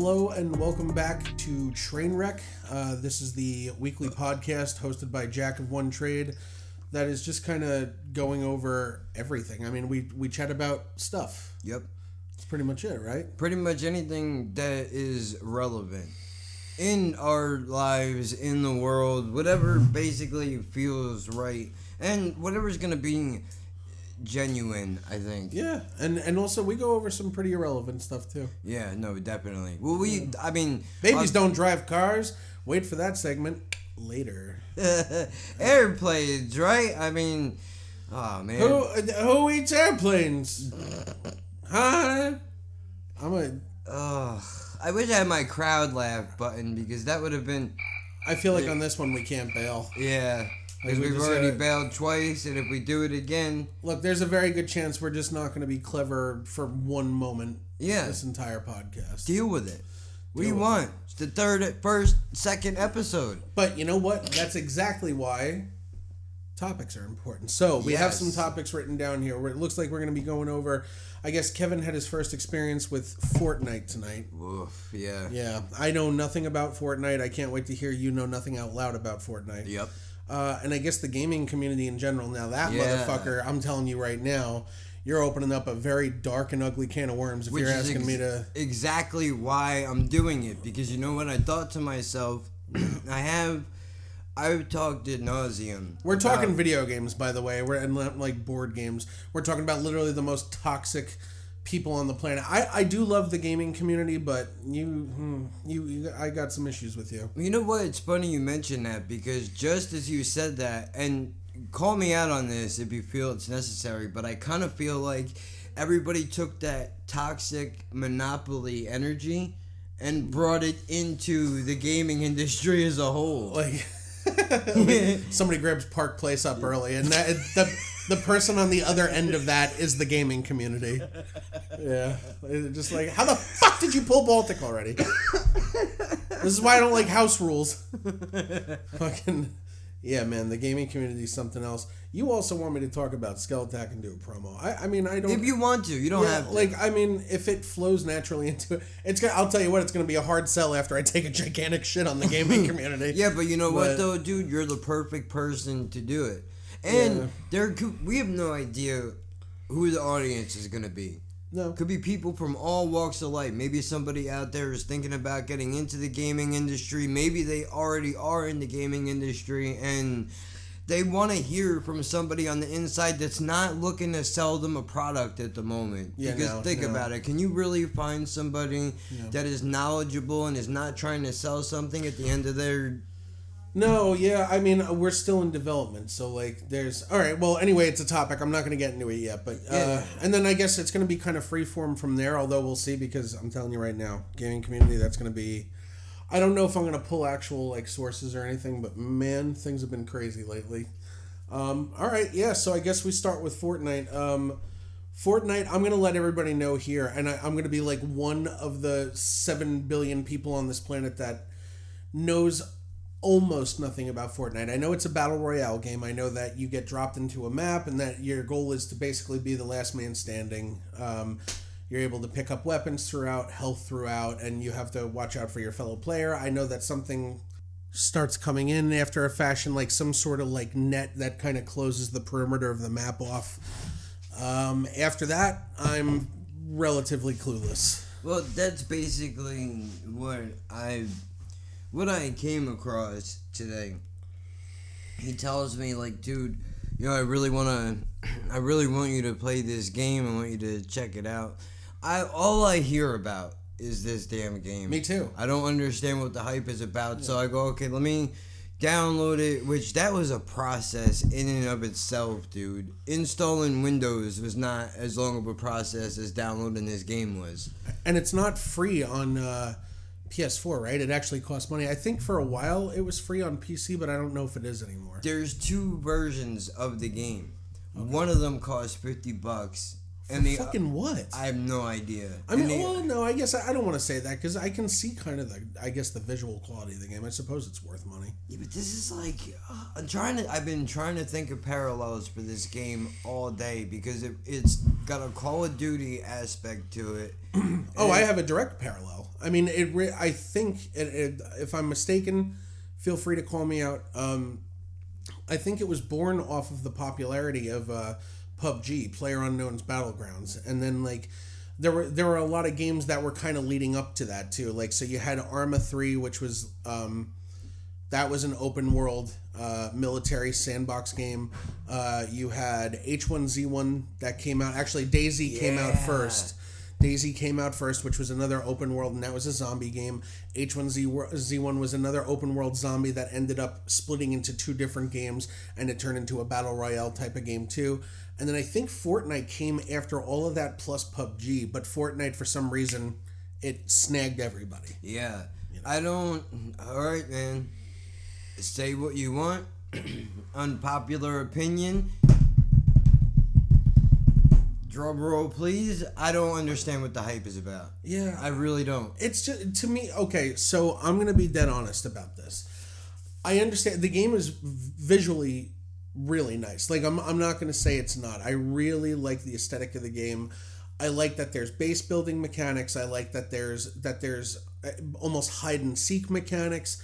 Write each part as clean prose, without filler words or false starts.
Hello and welcome back to Trainwreck. This is the weekly podcast hosted by Jack of One Trade that is just kind of going over everything. I mean, we chat about stuff. Yep. That's pretty much it, right? Pretty much anything that is relevant in our lives, in the world, whatever basically feels right, and whatever's going to be genuine, I think. Yeah, and also we go over some pretty irrelevant stuff too. Yeah, no, definitely. Well, babies don't drive cars. Wait for that segment later. Airplanes, right? I mean, oh man. Who eats airplanes? Huh? I wish I had my crowd laugh button because that would have been. I feel like on this one we can't bail. Yeah. Because we've already bailed twice, and if we do it again... Look, there's a very good chance we're just not going to be clever for one moment this entire podcast. Deal with it. What do you want? It's the second episode. But you know what? That's exactly why topics are important. So, we have some topics written down here where it looks like we're going to be going over... I guess Kevin had his first experience with Fortnite tonight. Oof, yeah. Yeah. I know nothing about Fortnite. I can't wait to hear you know nothing out loud about Fortnite. Yep. And I guess the gaming community in general. Now that motherfucker, I'm telling you right now, you're opening up a very dark and ugly can of worms if you're asking me to... Exactly why I'm doing it. Because you know what? I thought to myself, I've talked ad nauseum. We're talking video games, by the way. We're and like board games. We're talking about literally the most toxic people on the planet. I do love the gaming community, but I got some issues with you. You know what? It's funny you mentioned that because just as you said that, and call me out on this if you feel it's necessary, but I kind of feel like everybody took that toxic monopoly energy and brought it into the gaming industry as a whole. Like somebody grabs Park Place up early, and the person on the other end of that is the gaming community. Yeah. Just like, how the fuck did you pull Baltic already? This is why I don't like house rules. Fucking, yeah, man, the gaming community is something else. You also want me to talk about Skeletak and do a promo. I mean, I don't... If you want to, you don't have to. Like, I mean, if it flows naturally into it, I'll tell you what, it's going to be a hard sell after I take a gigantic shit on the gaming community. Yeah, but you know what, though, dude? You're the perfect person to do it. And we have no idea who the audience is going to be. No. Could be people from all walks of life. Maybe somebody out there is thinking about getting into the gaming industry. Maybe they already are in the gaming industry and they want to hear from somebody on the inside that's not looking to sell them a product at the moment. Yeah, because think about it. Can you really find somebody that is knowledgeable and is not trying to sell something at the end of their... No, yeah, I mean, we're still in development, so, like, there's... Alright, well, anyway, it's a topic. I'm not going to get into it yet, but... And then I guess it's going to be kind of freeform from there, although we'll see, because I'm telling you right now, gaming community, that's going to be... I don't know if I'm going to pull actual, like, sources or anything, but, man, things have been crazy lately. Alright, yeah, so I guess we start with Fortnite. Fortnite, I'm going to let everybody know here, and I'm going to be, like, one of the 7 billion people on this planet that knows almost nothing about Fortnite. I know it's a battle royale game. I know that you get dropped into a map and that your goal is to basically be the last man standing. You're able to pick up weapons throughout, health throughout, and you have to watch out for your fellow player. I know that something starts coming in after a fashion, like some sort of like net that kind of closes the perimeter of the map off. After that, I'm relatively clueless. Well, that's basically what I came across today. He tells me, like, dude, you know, I really want you to play this game. I want you to check it out. All I hear about is this damn game. Me too. I don't understand what the hype is about, so I go, okay, let me download it, which that was a process in and of itself, dude. Installing Windows was not as long of a process as downloading this game was. And it's not free on PS4, right? It actually costs money. I think for a while it was free on PC, but I don't know if it is anymore. There's 2 versions of the game. Okay. One of them costs $50. And the fucking what? I have no idea. I mean, well, no, I guess I don't want to say that because I can see kind of the visual quality of the game. I suppose it's worth money. Yeah, but this is like I've been trying to think of parallels for this game all day because it's got a Call of Duty aspect to it. I have a direct parallel. I mean, I think, if I'm mistaken, feel free to call me out. I think it was born off of the popularity of PUBG, PlayerUnknown's Battlegrounds, and then like there were a lot of games that were kind of leading up to that too. Like, so you had Arma 3, which was that was an open world military sandbox game. You had H1Z1 that came out. Actually, DayZ came out first. DayZ came out first, which was another open world, and that was a zombie game. H1Z1 was another open world zombie that ended up splitting into 2 different games, and it turned into a battle royale type of game too. And then I think Fortnite came after all of that plus PUBG, but Fortnite, for some reason, it snagged everybody. Yeah. I don't... Alright, man. Say what you want. Unpopular opinion. Drum roll, please. I don't understand what the hype is about. Yeah. I really don't. It's just, to me, okay, so I'm going to be dead honest about this. I understand the game is visually really nice. Like, I'm not going to say it's not. I really like the aesthetic of the game. I like that there's base building mechanics. I like that there's almost hide and seek mechanics.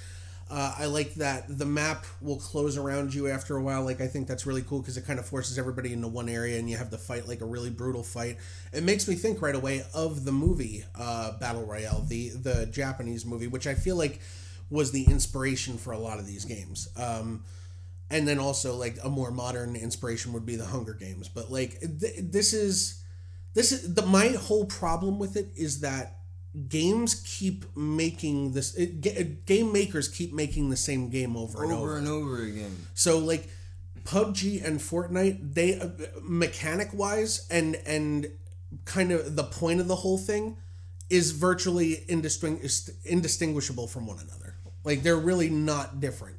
I like that the map will close around you after a while. Like, I think that's really cool because it kind of forces everybody into one area and you have to fight like a really brutal fight. It makes me think right away of the movie Battle Royale, the Japanese movie, which I feel like was the inspiration for a lot of these games. And then also like a more modern inspiration would be the Hunger Games. But like this is my whole problem with it is that games keep making this. Game makers keep making the same game over and over again. So like PUBG and Fortnite, they mechanic wise and kind of the point of the whole thing is virtually indistinguishable from one another. Like, they're really not different.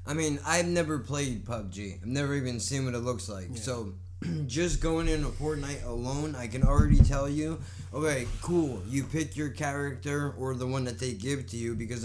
I mean, I've never played PUBG. I've never even seen what it looks like. Yeah. So, just going into Fortnite alone, I can already tell you, okay, cool, you pick your character or the one that they give to you, because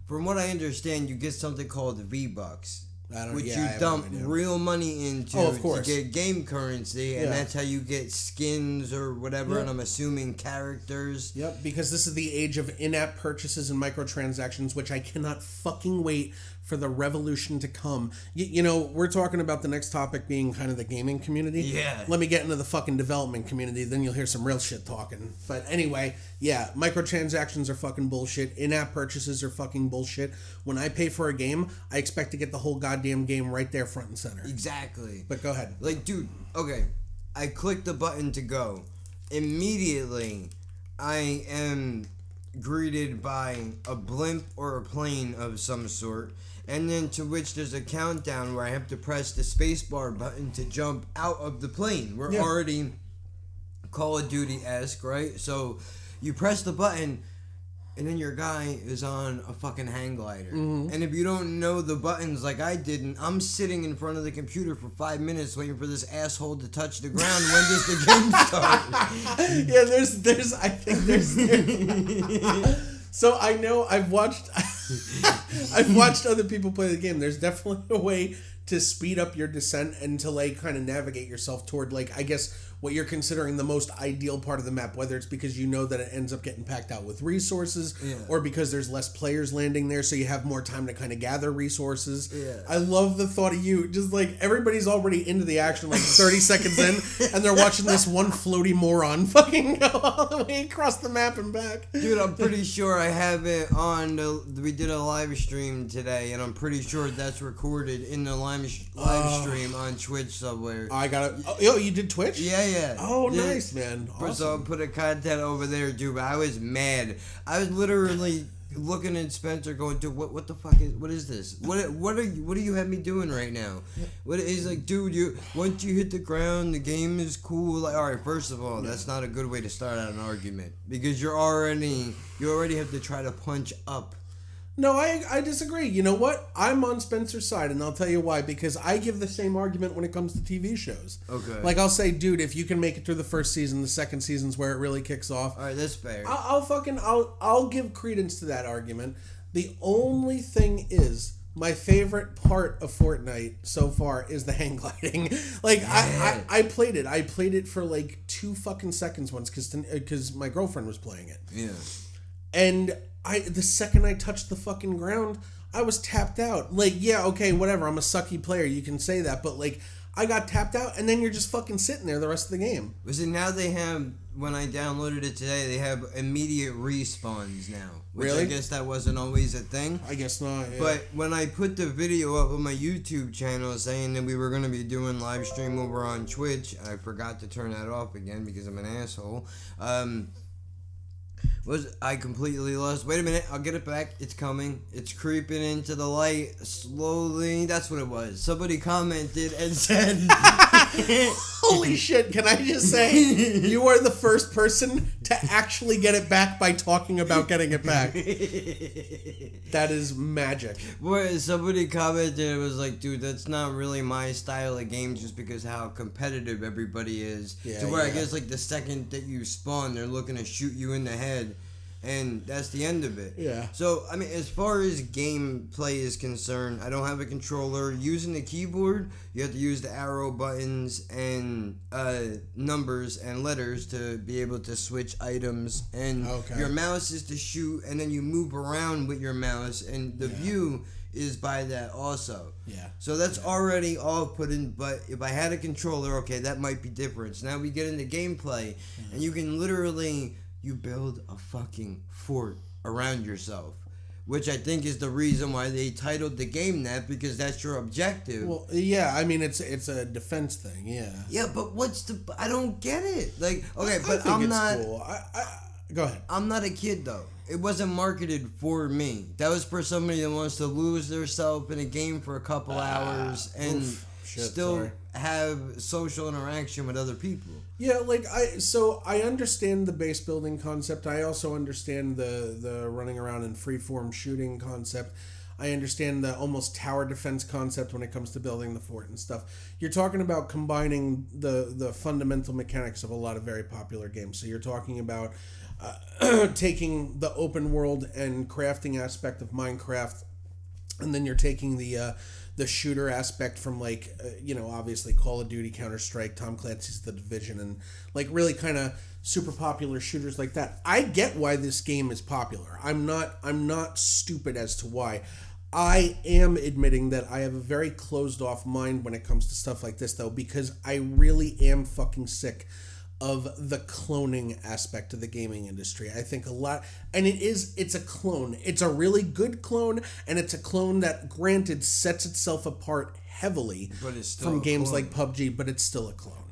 from what I understand, you get something called V-Bucks. Which you dump real money into to get game currency, and that's how you get skins or whatever, and I'm assuming characters. Yep, because this is the age of in-app purchases and microtransactions, which I cannot fucking wait for the revolution to come. You know, we're talking about the next topic being kind of the gaming community. Yeah. Let me get into the fucking development community, then you'll hear some real shit talking. But anyway, yeah, microtransactions are fucking bullshit. In-app purchases are fucking bullshit. When I pay for a game, I expect to get the whole goddamn game right there front and center. Exactly. But go ahead. Like, dude, okay, I click the button to go. Immediately, I am greeted by a blimp or a plane of some sort, and then to which there's a countdown where I have to press the spacebar button to jump out of the plane. We're already Call of Duty-esque, right? So you press the button, and then your guy is on a fucking hang glider. Mm-hmm. And if you don't know the buttons like I didn't, I'm sitting in front of the computer for 5 minutes waiting for this asshole to touch the ground. When does the game start? Yeah, there's I think there's so I know I've watched other people play the game. There's definitely a way to speed up your descent and to like kind of navigate yourself toward like, I guess, what you're considering the most ideal part of the map, whether it's because you know that it ends up getting packed out with resources or because there's less players landing there, so you have more time to kind of gather resources. I love the thought of you just like everybody's already into the action like 30 seconds in, and they're watching this one floaty moron fucking go all the way across the map and back. Dude, I'm pretty sure I have it on we did a live stream today, and I'm pretty sure that's recorded in the live stream on Twitch somewhere. I got it. Oh, you did Twitch? Yeah. Oh, nice, man. Awesome. So I put a content over there, dude. But I was mad. I was literally looking at Spencer, going, "Dude, what the fuck is this? What do you have me doing right now?" What is like, dude? Once you hit the ground, the game is cool. Like, all right, first of all, that's not a good way to start out an argument because you already have to try to punch up. No, I disagree. You know what? I'm on Spencer's side, and I'll tell you why. Because I give the same argument when it comes to TV shows. Okay. Like, I'll say, dude, if you can make it through the first season, the second season's where it really kicks off. All right, that's fair. I'll give credence to that argument. The only thing is, My favorite part of Fortnite so far is the hang gliding. Like, Yeah. I played it. I played it for like 2 fucking seconds once because my girlfriend was playing it. Yeah. And the second I touched the fucking ground, I was tapped out. Like, yeah, okay, whatever. I'm a sucky player. You can say that. But, like, I got tapped out, and then you're just fucking sitting there the rest of the game. Was it now they have, when I downloaded it today, they have immediate respawns now. Which Really? I guess that wasn't always a thing. I guess not, yeah. But when I put the video up on my YouTube channel saying that we were going to be doing live stream over on Twitch, I forgot to turn that off again because I'm an asshole. I completely lost. Wait a minute, I'll get it back. It's coming. It's creeping into the light slowly. That's what it was. Somebody commented and said, Holy shit, can I just say, you are the first person to actually get it back by talking about getting it back. That is magic. Where somebody commented, it was like, dude, that's not really my style of game just because how competitive everybody is. Yeah, to where I yeah. guess like the second that you spawn, they're looking to shoot you in the head. And that's the end of it. Yeah. So, I mean, as far as gameplay is concerned, I don't have a controller. Using the keyboard, you have to use the arrow buttons and numbers and letters to be able to switch items. And your mouse is to shoot, and then you move around with your mouse, and the view is by that also. Yeah. So that's already all put in, but if I had a controller, okay, that might be different. So now we get into gameplay, and you can literally... You build a fucking fort around yourself, which I think is the reason why they titled the game that, because that's your objective. Well, yeah, I mean, it's a defense thing, yeah. Yeah, but I don't get it. Like, okay, I but think I'm it's not... cool. Go ahead. I'm not a kid, though. It wasn't marketed for me. That was for somebody that wants to lose themselves in a game for a couple hours and still have social interaction with other people. Yeah, like I understand the base building concept. I also understand the running around and freeform shooting concept. I understand the almost tower defense concept when it comes to building the fort and stuff. You're talking about combining the fundamental mechanics of a lot of very popular games. So you're talking about taking the open world and crafting aspect of Minecraft, and then you're taking the shooter aspect from obviously Call of Duty, Counter-Strike, Tom Clancy's The Division, and like really kind of super popular shooters like that. I get why this game is popular. I'm not stupid as to why. I am admitting that I have a very closed off mind when it comes to stuff like this, though, because I really am fucking sick of the cloning aspect of the gaming industry. I think a lot, and it's a clone. It's a really good clone, and it's a clone that, granted, sets itself apart heavily from games like PUBG, but it's still a clone.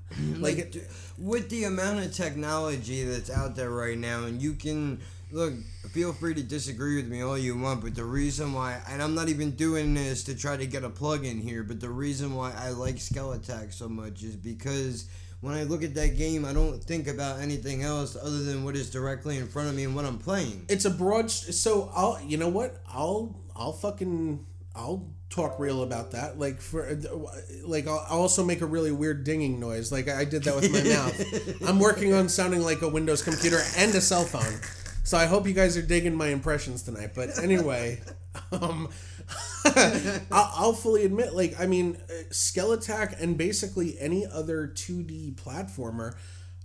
With the amount of technology that's out there right now, and you can... Look, feel free to disagree with me all you want, but the reason why, and I'm not even doing this to try to get a plug in here, but the reason why I like Skeletak so much is because when I look at that game, I don't think about anything else other than what is directly in front of me and what I'm playing. It's a broad, so I'll talk real about that. I'll also make a really weird dinging noise. Like I did that with my mouth. I'm working on sounding like a Windows computer and a cell phone. So I hope you guys are digging my impressions tonight. But anyway, I'll fully admit, Skeletak and basically any other 2D platformer,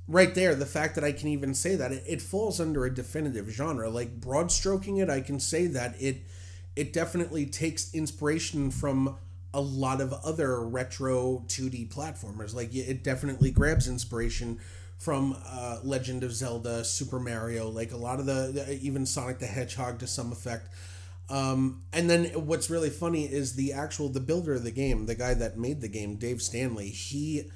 right there, the fact that I can even say that, it falls under a definitive genre. Like, broad stroking it, I can say that it definitely takes inspiration from a lot of other retro 2D platformers. Like, it definitely grabs inspiration from Legend of Zelda, Super Mario, like a lot of even Sonic the Hedgehog to some effect. And then what's really funny is the builder of the game, the guy that made the game, Dave Stanley, he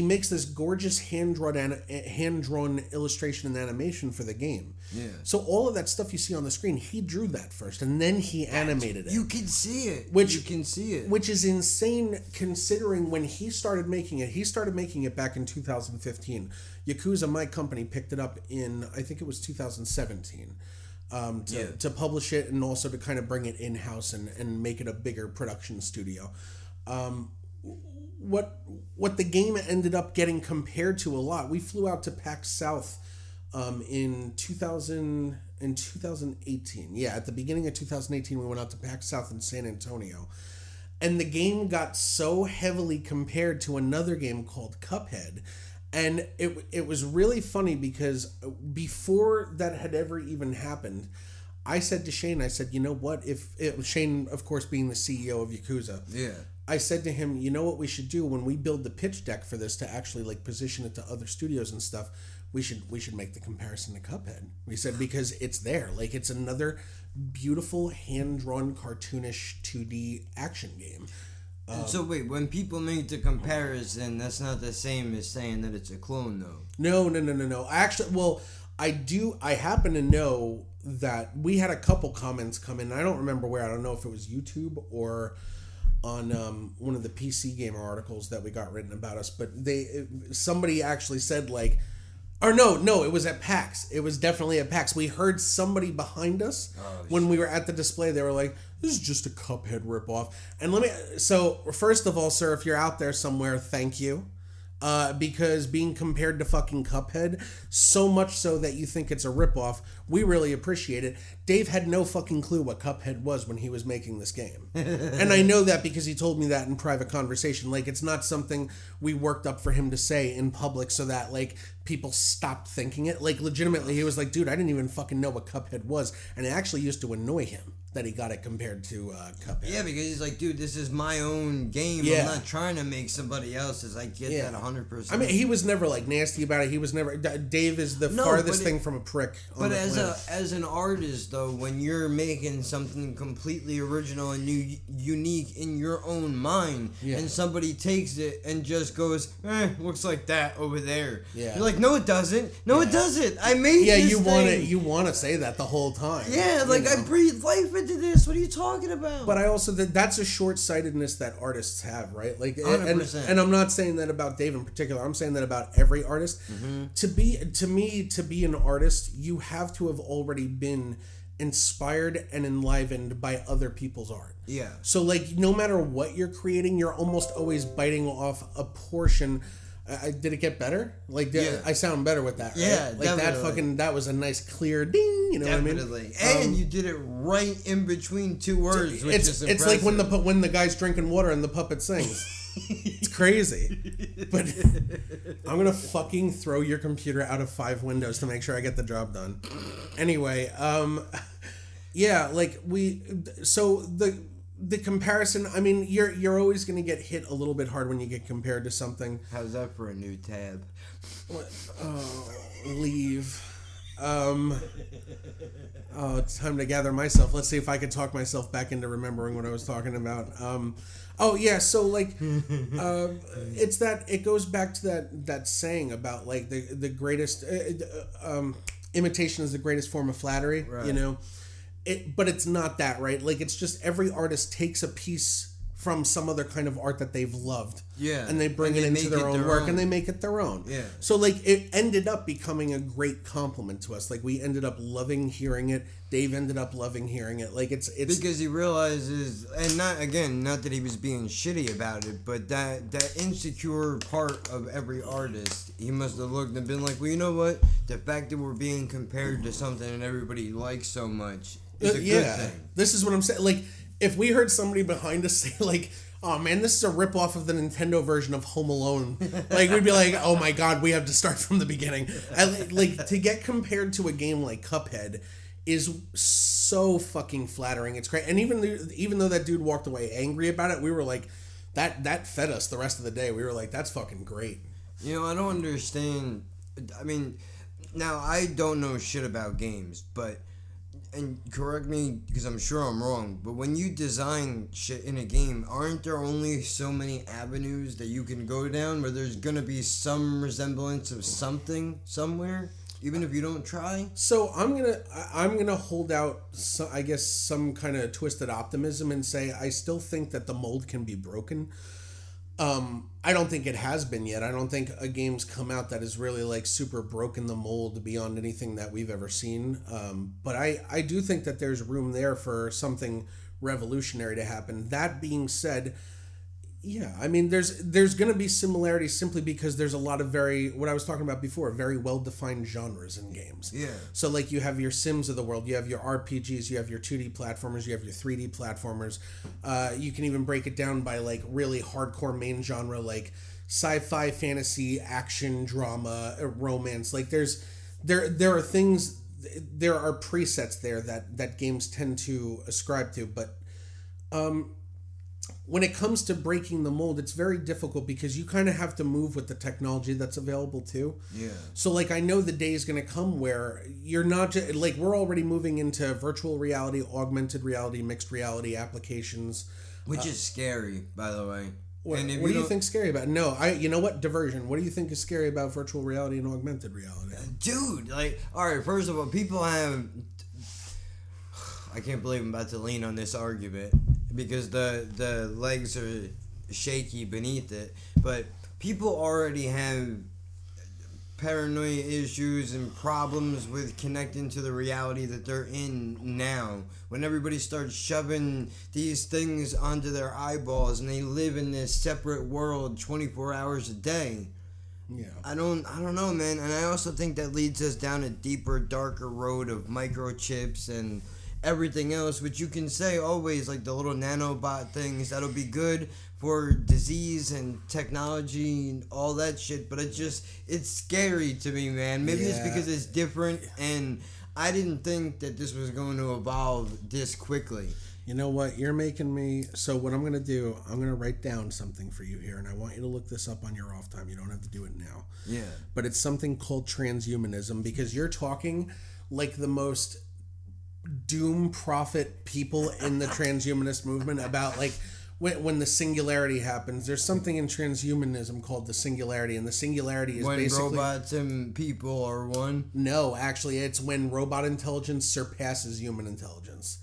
makes this gorgeous hand-drawn illustration and animation for the game. Yeah. So all of that stuff you see on the screen, he drew that first, and then he animated it. You can see it. Which is insane considering when he started making it. He started making it back in 2015. Yakuza, my company, picked it up in, I think it was 2017. To publish it and also to kind of bring it in-house and make it a bigger production studio. What the game ended up getting compared to a lot, we flew out to PAX South in 2000, in 2018. Yeah, at the beginning of 2018, we went out to PAX South in San Antonio. And the game got so heavily compared to another game called Cuphead. And it was really funny because before that had ever even happened, I said to Shane, I said, you know what? Shane, of course, being the CEO of Yakuza. Yeah. I said to him, you know what we should do when we build the pitch deck for this to actually like position it to other studios and stuff? We should make the comparison to Cuphead. We said, because it's there. Like, it's another beautiful, hand-drawn, cartoonish 2D action game. So wait, when people make the comparison, that's not the same as saying that it's a clone, though. No. Actually, well, I happen to know that we had a couple comments come in. I don't remember where. I don't know if it was YouTube or on one of the PC Gamer articles that we got written about us. But somebody actually said like, or no, it was at PAX. It was definitely at PAX. We heard somebody behind us when we were at the display. They were like, this is just a Cuphead ripoff. And so first of all, sir, if you're out there somewhere, thank you. Because being compared to fucking Cuphead, so much so that you think it's a ripoff, we really appreciate it. Dave had no fucking clue what Cuphead was when he was making this game. And I know that because he told me that in private conversation. Like, it's not something we worked up for him to say in public so that, like, people stopped thinking it. Like, legitimately, he was like, dude, I didn't even fucking know what Cuphead was. And it actually used to annoy him that he got it compared to Cuphead. Yeah, because he's like, dude, this is my own game. Yeah. I'm not trying to make somebody else's. I get that 100%. I mean, he was never like nasty about it. He was never. Dave is the farthest thing from a prick. But as an artist, though, when you're making something completely original and unique in your own mind, and somebody takes it and just goes, looks like that over there. Yeah. You're like, no, it doesn't. No, it doesn't. I made this thing. You want to say that the whole time. Yeah, like, I breathe life into this. What are you talking about? But I also that's a short-sightedness that artists have, right? Like, 100%. And I'm not saying that about Dave in particular. I'm saying that about every artist. Mm-hmm. To be an artist, you have to have already been inspired and enlivened by other people's art. Yeah. So, like, no matter what you're creating, you're almost always biting off a portion. Did it get better? Like, I sound better with that, right? Yeah, like definitely. that was a nice clear ding. You know definitely. what I mean? And you did it right in between two words, which is impressive. It's like when the guy's drinking water and the puppet sings. It's crazy. But I'm gonna fucking throw your computer out of 5 windows to make sure I get the job done. Anyway, yeah, like the comparison, I mean, you're always going to get hit a little bit hard when you get compared to something. How's that for a new tab? What? Oh, leave. It's time to gather myself. Let's see if I can talk myself back into remembering what I was talking about. So like, it's that, it goes back to that saying about like the greatest, imitation is the greatest form of flattery, right. You know? But it's not that, right? Like, it's just every artist takes a piece from some other kind of art that they've loved. Yeah. And they bring it into their own work and they make it their own. Yeah. So, like, it ended up becoming a great compliment to us. Like, we ended up loving hearing it. Dave ended up loving hearing it. Like, it's because he realizes, and not that he was being shitty about it, but that insecure part of every artist, he must have looked and been like, well, you know what? The fact that we're being compared to something that everybody likes so much is a good thing. This is what I'm saying. Like, if we heard somebody behind us say, like, oh man, this is a ripoff of the Nintendo version of Home Alone, like, we'd be like, oh my god, we have to start from the beginning. Like, to get compared to a game like Cuphead is so fucking flattering. It's great. And even though that dude walked away angry about it, we were like, that fed us the rest of the day. We were like, that's fucking great. You know, I don't understand. I mean, now I don't know shit about games, but, and correct me because I'm sure I'm wrong, but when you design shit in a game, aren't there only so many avenues that you can go down where there's gonna be some resemblance of something somewhere, even if you don't try? So I'm gonna hold out, I guess, some kind of twisted optimism and say I still think that the mold can be broken. I don't think it has been yet. I don't think a game's come out that has really like super broken the mold beyond anything that we've ever seen. But I do think that there's room there for something revolutionary to happen. That being said, Yeah, I mean, there's going to be similarities simply because there's a lot of what I was talking about before, very well-defined genres in games. Yeah. So, like, you have your Sims of the world, you have your RPGs, you have your 2D platformers, you have your 3D platformers. You can even break it down by, like, really hardcore main genre, like sci-fi, fantasy, action, drama, romance. Like, there are things, there are presets there that games tend to ascribe to, but when it comes to breaking the mold, it's very difficult because you kind of have to move with the technology that's available too. Yeah. So, like, I know the day is going to come where you're not just, like, we're already moving into virtual reality, augmented reality, mixed reality applications. Which is scary, by the way. What do you think's scary about it? No, you know what? Diversion. What do you think is scary about virtual reality and augmented reality? Dude, like, all right, first of all, people have... I can't believe I'm about to lean on this argument because the legs are shaky beneath it. But people already have paranoia issues and problems with connecting to the reality that they're in now. When everybody starts shoving these things onto their eyeballs and they live in this separate world 24 hours a day. Yeah. I don't know, man. And I also think that leads us down a deeper, darker road of microchips and everything else, which you can say always, like the little nanobot things that'll be good for disease and technology and all that shit, but it's scary to me, man. Maybe it's because it's different, and I didn't think that this was going to evolve this quickly. You know what? You're making me... So what I'm going to do, I'm going to write down something for you here, and I want you to look this up on your off time. You don't have to do it now. Yeah. But it's something called transhumanism, because you're talking like the most doom prophet people in the transhumanist movement about, like, when the singularity happens. There's something in transhumanism called the singularity, and the singularity is when basically... robots and people are one? No, actually, it's when robot intelligence surpasses human intelligence.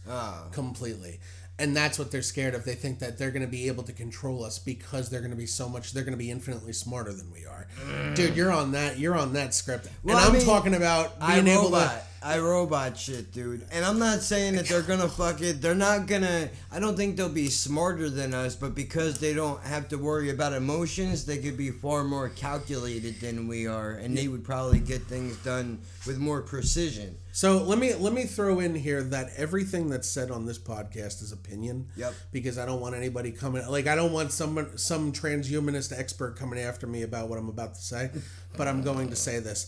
Completely. And that's what they're scared of. They think that they're going to be able to control us because they're going to be they're going to be infinitely smarter than we are. Dude, you're on that script. Well, and I'm talking about being able to... iRobot shit, dude. And I'm not saying that they're gonna fuck it. They're not gonna... I don't think they'll be smarter than us, but because they don't have to worry about emotions, they could be far more calculated than we are, and they would probably get things done with more precision. So let me throw in here that everything that's said on this podcast is opinion. Yep. Because I don't want anybody coming... Like, I don't want some transhumanist expert coming after me about what I'm about to say, but I'm going to say this.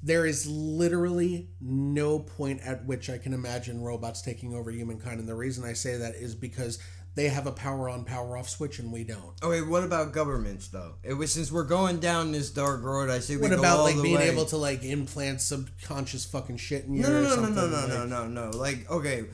There is literally no point at which I can imagine robots taking over humankind, and the reason I say that is because they have a power on, power off switch, and we don't. Okay, what about governments, though? Since we're going down this dark road, I say we go all the way. What about, like, being able to, like, implant subconscious fucking shit in you or something? No. Like, okay,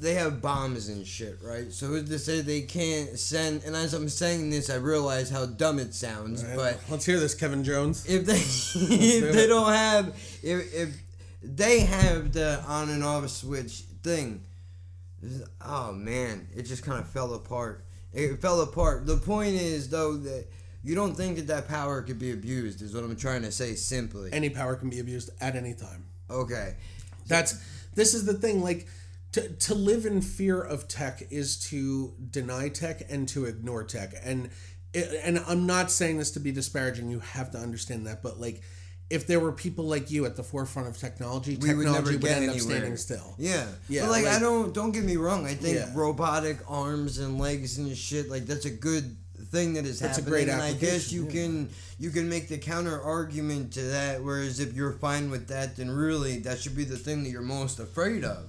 they have bombs and shit, right? So who's to say they can't send... And as I'm saying this, I realize how dumb it sounds, right, but... Let's hear this, Kevin Jones. If they don't have... If they have the on and off switch thing... Oh, man. It just kind of fell apart. It fell apart. The point is, though, that you don't think that power could be abused, is what I'm trying to say simply. Any power can be abused at any time. Okay. This is the thing, like... To live in fear of tech is to deny tech and to ignore tech. And I'm not saying this to be disparaging. You have to understand that. But, like, if there were people like you at the forefront of technology would end up standing still. Yeah. But, like, I don't get me wrong. I think robotic arms and legs and shit, like, that's a good thing that is happening. That's a great application. And I guess you can make the counter argument to that. Whereas if you're fine with that, then really that should be the thing that you're most afraid of.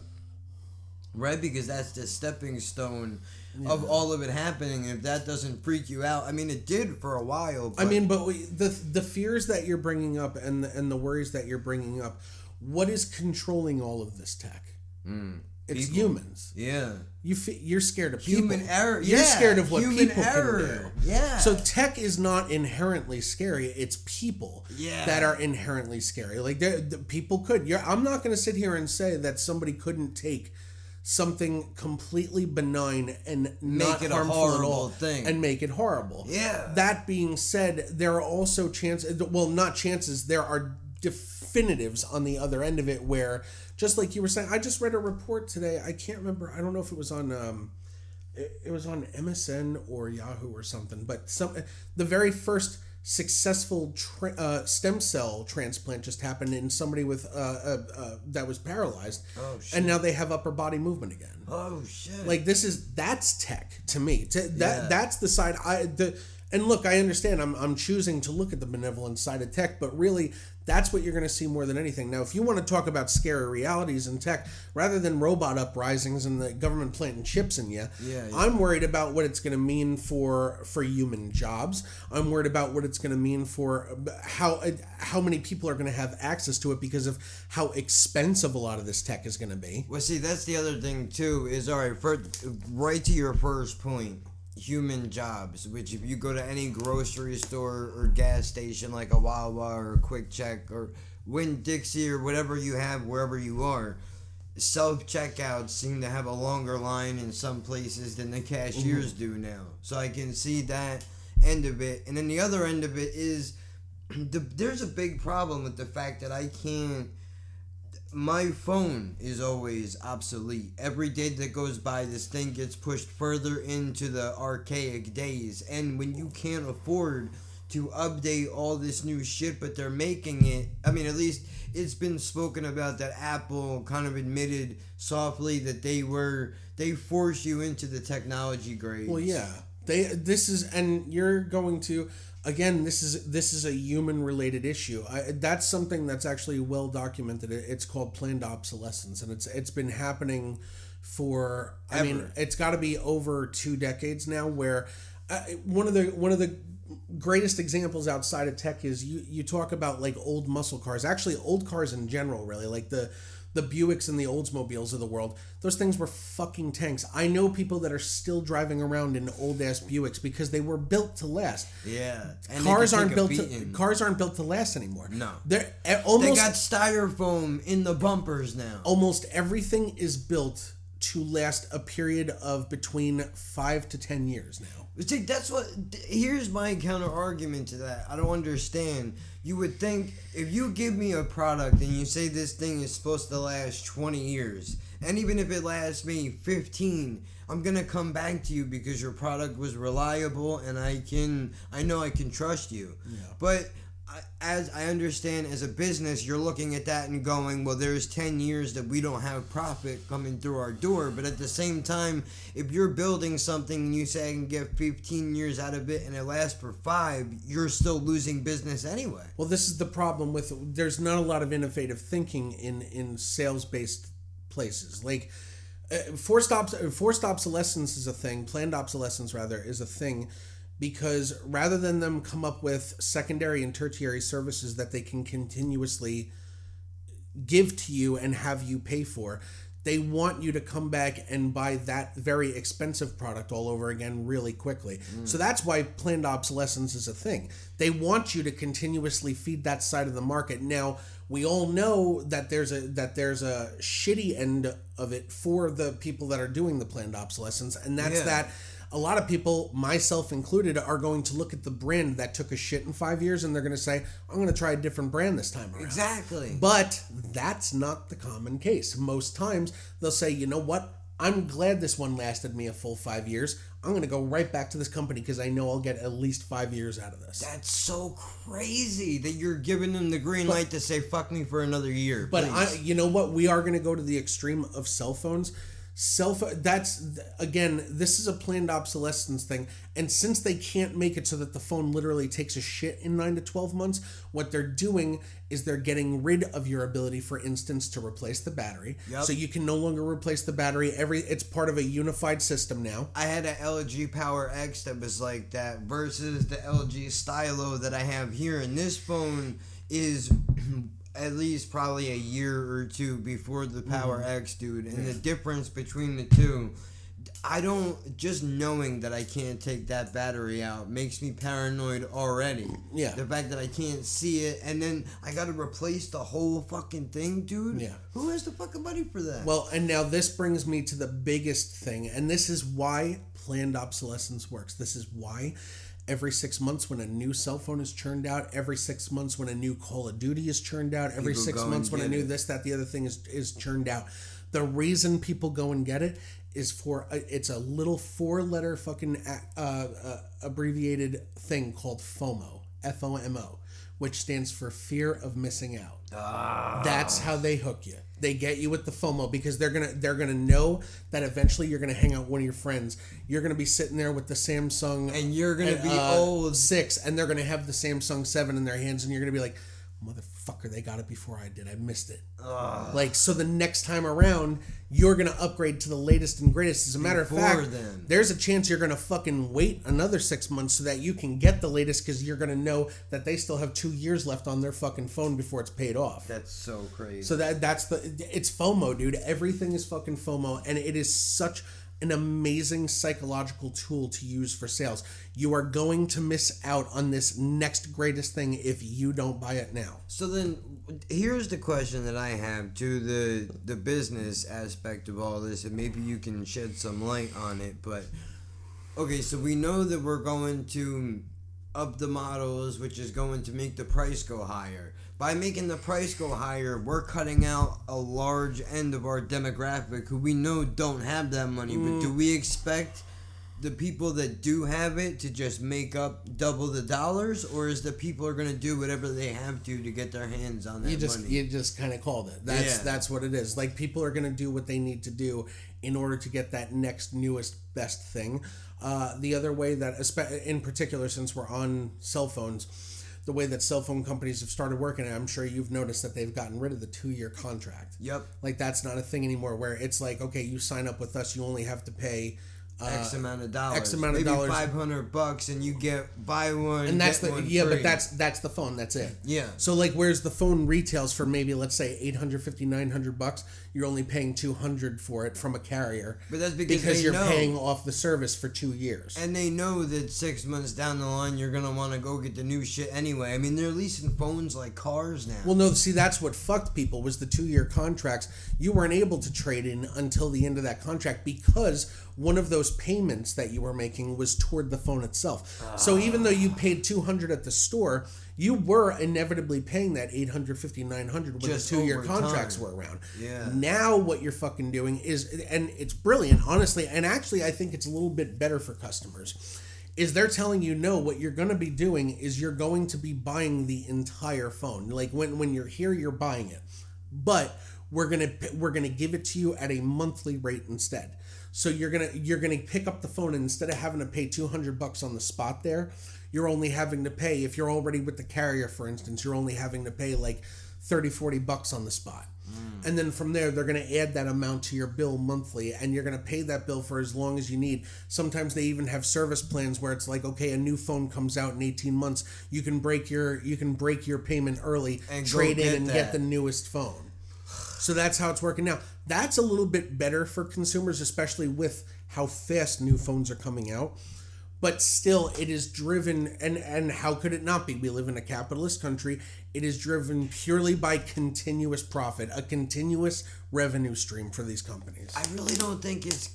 Right, because that's the stepping stone of all of it happening. And if that doesn't freak you out, I mean, it did for a while. But... I mean, but the fears that you're bringing up and the worries that you're bringing up, what is controlling all of this tech? It's people. Humans. Yeah. You're scared of people. Human error. You're scared of what people can do. Yeah. So tech is not inherently scary. It's people that are inherently scary. Like, the people could. I'm not going to sit here and say that somebody couldn't take something completely benign and not harmful at all and make it horrible. Yeah. That being said, there are also chances, well, not chances, there are definitives on the other end of it where, just like you were saying, I just read a report today. I can't remember. I don't know if it was on it was on MSN or Yahoo or something, but the very first successful stem cell transplant just happened in somebody with that was paralyzed. Oh shit. And now they have upper body movement again. Oh shit. Like that's tech to me. That's the side and look, I understand I'm choosing to look at the benevolent side of tech, but really that's what you're going to see more than anything. Now, if you want to talk about scary realities in tech, rather than robot uprisings and the government planting chips in you, I'm worried about what it's going to mean for human jobs. I'm worried about what it's going to mean for how many people are going to have access to it because of how expensive a lot of this tech is going to be. Well, see, that's the other thing, too, is, all right, right to your first point, human jobs, which if you go to any grocery store or gas station like a Wawa or a Quick Check or Winn-Dixie or whatever you have wherever you are, self-checkouts seem to have a longer line in some places than the cashiers do now. So I can see that end of it. And then the other end of it is there's a big problem with the fact that I can't. My phone is always obsolete. Every day that goes by, this thing gets pushed further into the archaic days. And when you can't afford to update all this new shit, but they're making it, I mean, at least it's been spoken about that Apple kind of admitted softly that they force you into the technology grades. Well, yeah. And you're going to... Again, this is a human-related issue. That's something that's actually well documented. It's called planned obsolescence, and it's been happening for. I mean, it's got to be over 2 decades now. Where one of the greatest examples outside of tech is you talk about like old muscle cars. Actually, old cars in general, really, like the Buicks and the Oldsmobiles of the world. Those things were fucking tanks. I know people that are still driving around in old-ass Buicks because they were built to last. Yeah. And cars aren't built to last anymore. No. They got styrofoam in the bumpers now. Almost everything is built to last a period of between 5 to 10 years now. See, here's my counter argument to that. I don't understand. You would think if you give me a product and you say this thing is supposed to last 20 years, and even if it lasts me 15, I'm going to come back to you because your product was reliable and I know I can trust you. Yeah. But as I understand, as a business, you're looking at that and going, well, there's 10 years that we don't have profit coming through our door. But at the same time, if you're building something and you say I can get 15 years out of it and it lasts for 5, you're still losing business anyway. Well, this is the problem with, there's not a lot of innovative thinking in sales-based places. Like, forced obsolescence is a thing, planned obsolescence, rather, is a thing. Because rather than them come up with secondary and tertiary services that they can continuously give to you and have you pay for, they want you to come back and buy that very expensive product all over again really quickly. So that's why planned obsolescence is a thing. They want you to continuously feed that side of the market. Now, we all know that there's a shitty end of it for the people that are doing the planned obsolescence, and that's that a lot of people, myself included, are going to look at the brand that took a shit in 5 years and they're going to say, I'm going to try a different brand this time around. Exactly. But that's not the common case. Most times they'll say, you know what? I'm glad this one lasted me a full 5 years. I'm going to go right back to this company because I know I'll get at least 5 years out of this. That's so crazy that you're giving them the green light to say, fuck me for another year. But you know what? We are going to go to the extreme of cell phones. That's, again, this is a planned obsolescence thing, and since they can't make it so that the phone literally takes a shit in 9 to 12 months, what they're doing is they're getting rid of your ability, for instance, to replace the battery. So you can no longer replace the battery. It's part of a unified system now. I had an LG Power X that was like that versus the LG Stylo that I have here, and this phone is at least probably a year or 2 before the Power X, dude. And the difference between the two, just knowing that I can't take that battery out makes me paranoid already. Yeah. The fact that I can't see it, and then I gotta replace the whole fucking thing, dude. Yeah. Who has the fucking money for that? Well, and now this brings me to the biggest thing, and this is why planned obsolescence works. This is why every 6 months when a new cell phone is churned out, every 6 months when a new Call of Duty is churned out, every 6 months when a new this, that, the other thing is churned out. The reason people go and get it is it's a little 4-letter fucking abbreviated thing called FOMO, FOMO, which stands for fear of missing out. That's how they hook you. They get you with the FOMO because they're gonna know that eventually you're gonna hang out with one of your friends. You're gonna be sitting there with the Samsung, and you're gonna be old 6, and they're gonna have the Samsung 7 in their hands, and you're gonna be like, motherfucker, they got it before I did. I missed it. Like, so the next time around, you're going to upgrade to the latest and greatest. As a matter of fact, there's a chance you're going to fucking wait another 6 months so that you can get the latest because you're going to know that they still have 2 years left on their fucking phone before it's paid off. That's so crazy. So it's FOMO, dude. Everything is fucking FOMO, and it is such an amazing psychological tool to use for sales. You are going to miss out on this next greatest thing if you don't buy it now. So then, here's the question that I have to the business aspect of all this, and maybe you can shed some light on it. But okay, so we know that we're going to up the models, which is going to make the price go higher. By making the price go higher, we're cutting out a large end of our demographic who we know don't have that money. But do we expect the people that do have it to just make up double the dollars? Or is the people are going to do whatever they have to get their hands on that money? You just kind of called it. That's what it is. Like, people are going to do what they need to do in order to get that next, newest, best thing. The other way that, in particular, since we're on cell phones, the way that cell phone companies have started working, I'm sure you've noticed that they've gotten rid of the 2-year contract. Yep. Like, that's not a thing anymore, where it's like, okay, you sign up with us, you only have to pay X amount of dollars. Maybe $500, and you get buy one. And that's get the one yeah, free. but that's the phone. That's it. Yeah. So like, whereas the phone retails for maybe, let's say, $850, $900, you're only paying $200 for it from a carrier. But that's because you're know, paying off the service for 2 years. And they know that 6 months down the line, you're gonna want to go get the new shit anyway. I mean, they're leasing phones like cars now. Well, no, see, that's what fucked people was the 2-year contracts. You weren't able to trade in until the end of that contract because one of those payments that you were making was toward the phone itself. So even though you paid $200 at the store, you were inevitably paying that $850, $900 when just the 2-year contracts were around. Yeah. Now what you're fucking doing is, and it's brilliant, honestly, and actually I think it's a little bit better for customers, is they're telling you, no, what you're going to be doing is you're going to be buying the entire phone. Like, when you're here, you're buying it. But we're gonna give it to you at a monthly rate instead. So you're gonna pick up the phone, and instead of having to pay $200 on the spot there, you're only having to pay, if you're already with the carrier, for instance, you're only having to pay like $30-$40 on the spot. And then from there, they're going to add that amount to your bill monthly, and you're going to pay that bill for as long as you need. Sometimes they even have service plans where it's like, okay, a new phone comes out in 18 months. You can break your payment early, and trade in and get the newest phone. So that's how it's working now. That's a little bit better for consumers, especially with how fast new phones are coming out. But still, it is driven, and how could it not be? We live in a capitalist country. It is driven purely by continuous profit, a continuous revenue stream for these companies. I really don't think it's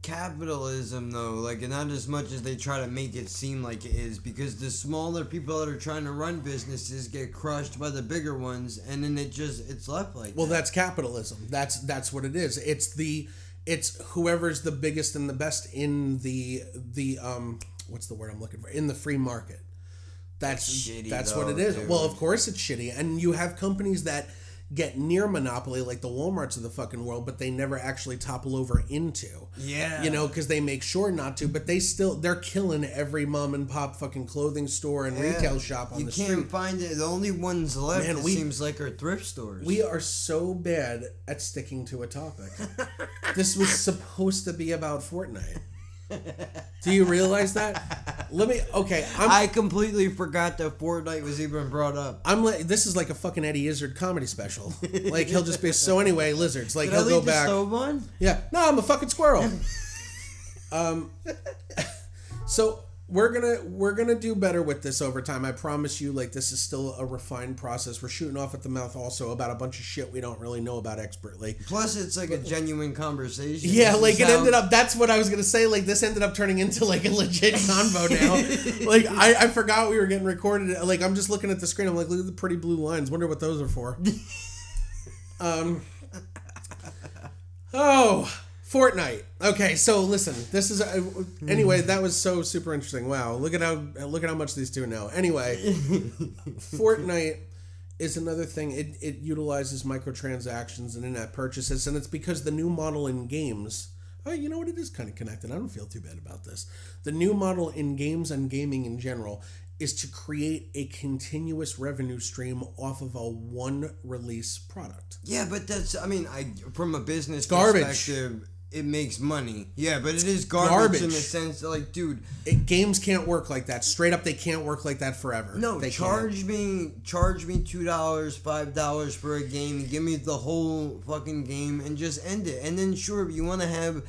capitalism, though. Like, not as much as they try to make it seem like it is, because the smaller people that are trying to run businesses get crushed by the bigger ones, and then it's left like that. Well, that's capitalism. That's what it is. It's whoever's the biggest and the best in the what's the word I'm looking for? In the free market. That's shitty, that's though, what it is. dude. Well, of course it's shitty. And you have companies that get near monopoly, like the Walmarts of the fucking world, but they never actually topple over into. Yeah. You know, because they make sure not to, but they're killing every mom and pop fucking clothing store and retail shop on the street. You can't find it. The only ones left, it seems like, are thrift stores. We are so bad at sticking to a topic. This was supposed to be about Fortnite. Do you realize that? I completely forgot that Fortnite was even brought up. This is like a fucking Eddie Izzard comedy special. Like, he'll just be, so anyway, lizards. Like, he'll go back. The stove on? Yeah. No, I'm a fucking squirrel. So we're gonna do better with this over time. I promise you. Like, this is still a refined process. We're shooting off at the mouth also about a bunch of shit we don't really know about expertly. Plus, it's like a genuine conversation. Yeah, like it ended up. That's what I was gonna say. Like, this ended up turning into like a legit convo now. Like, I forgot we were getting recorded. Like, I'm just looking at the screen. I'm like, look at the pretty blue lines. Wonder what those are for. Oh, Fortnite. Okay, so listen, this is anyway. That was so super interesting. Wow, look at how much these two know. Anyway, Fortnite is another thing. It utilizes microtransactions and in-app purchases, and it's because the new model in games. Oh, you know what? It is kind of connected. I don't feel too bad about this. The new model in games and gaming in general is to create a continuous revenue stream off of a one release product. Yeah, but that's, from a business perspective, it makes money. Yeah, but it is garbage in the sense that, like, dude... games can't work like that. Straight up, they can't work like that forever. No, charge me $2, $5 for a game, give me the whole fucking game, and just end it. And then, sure, you want to have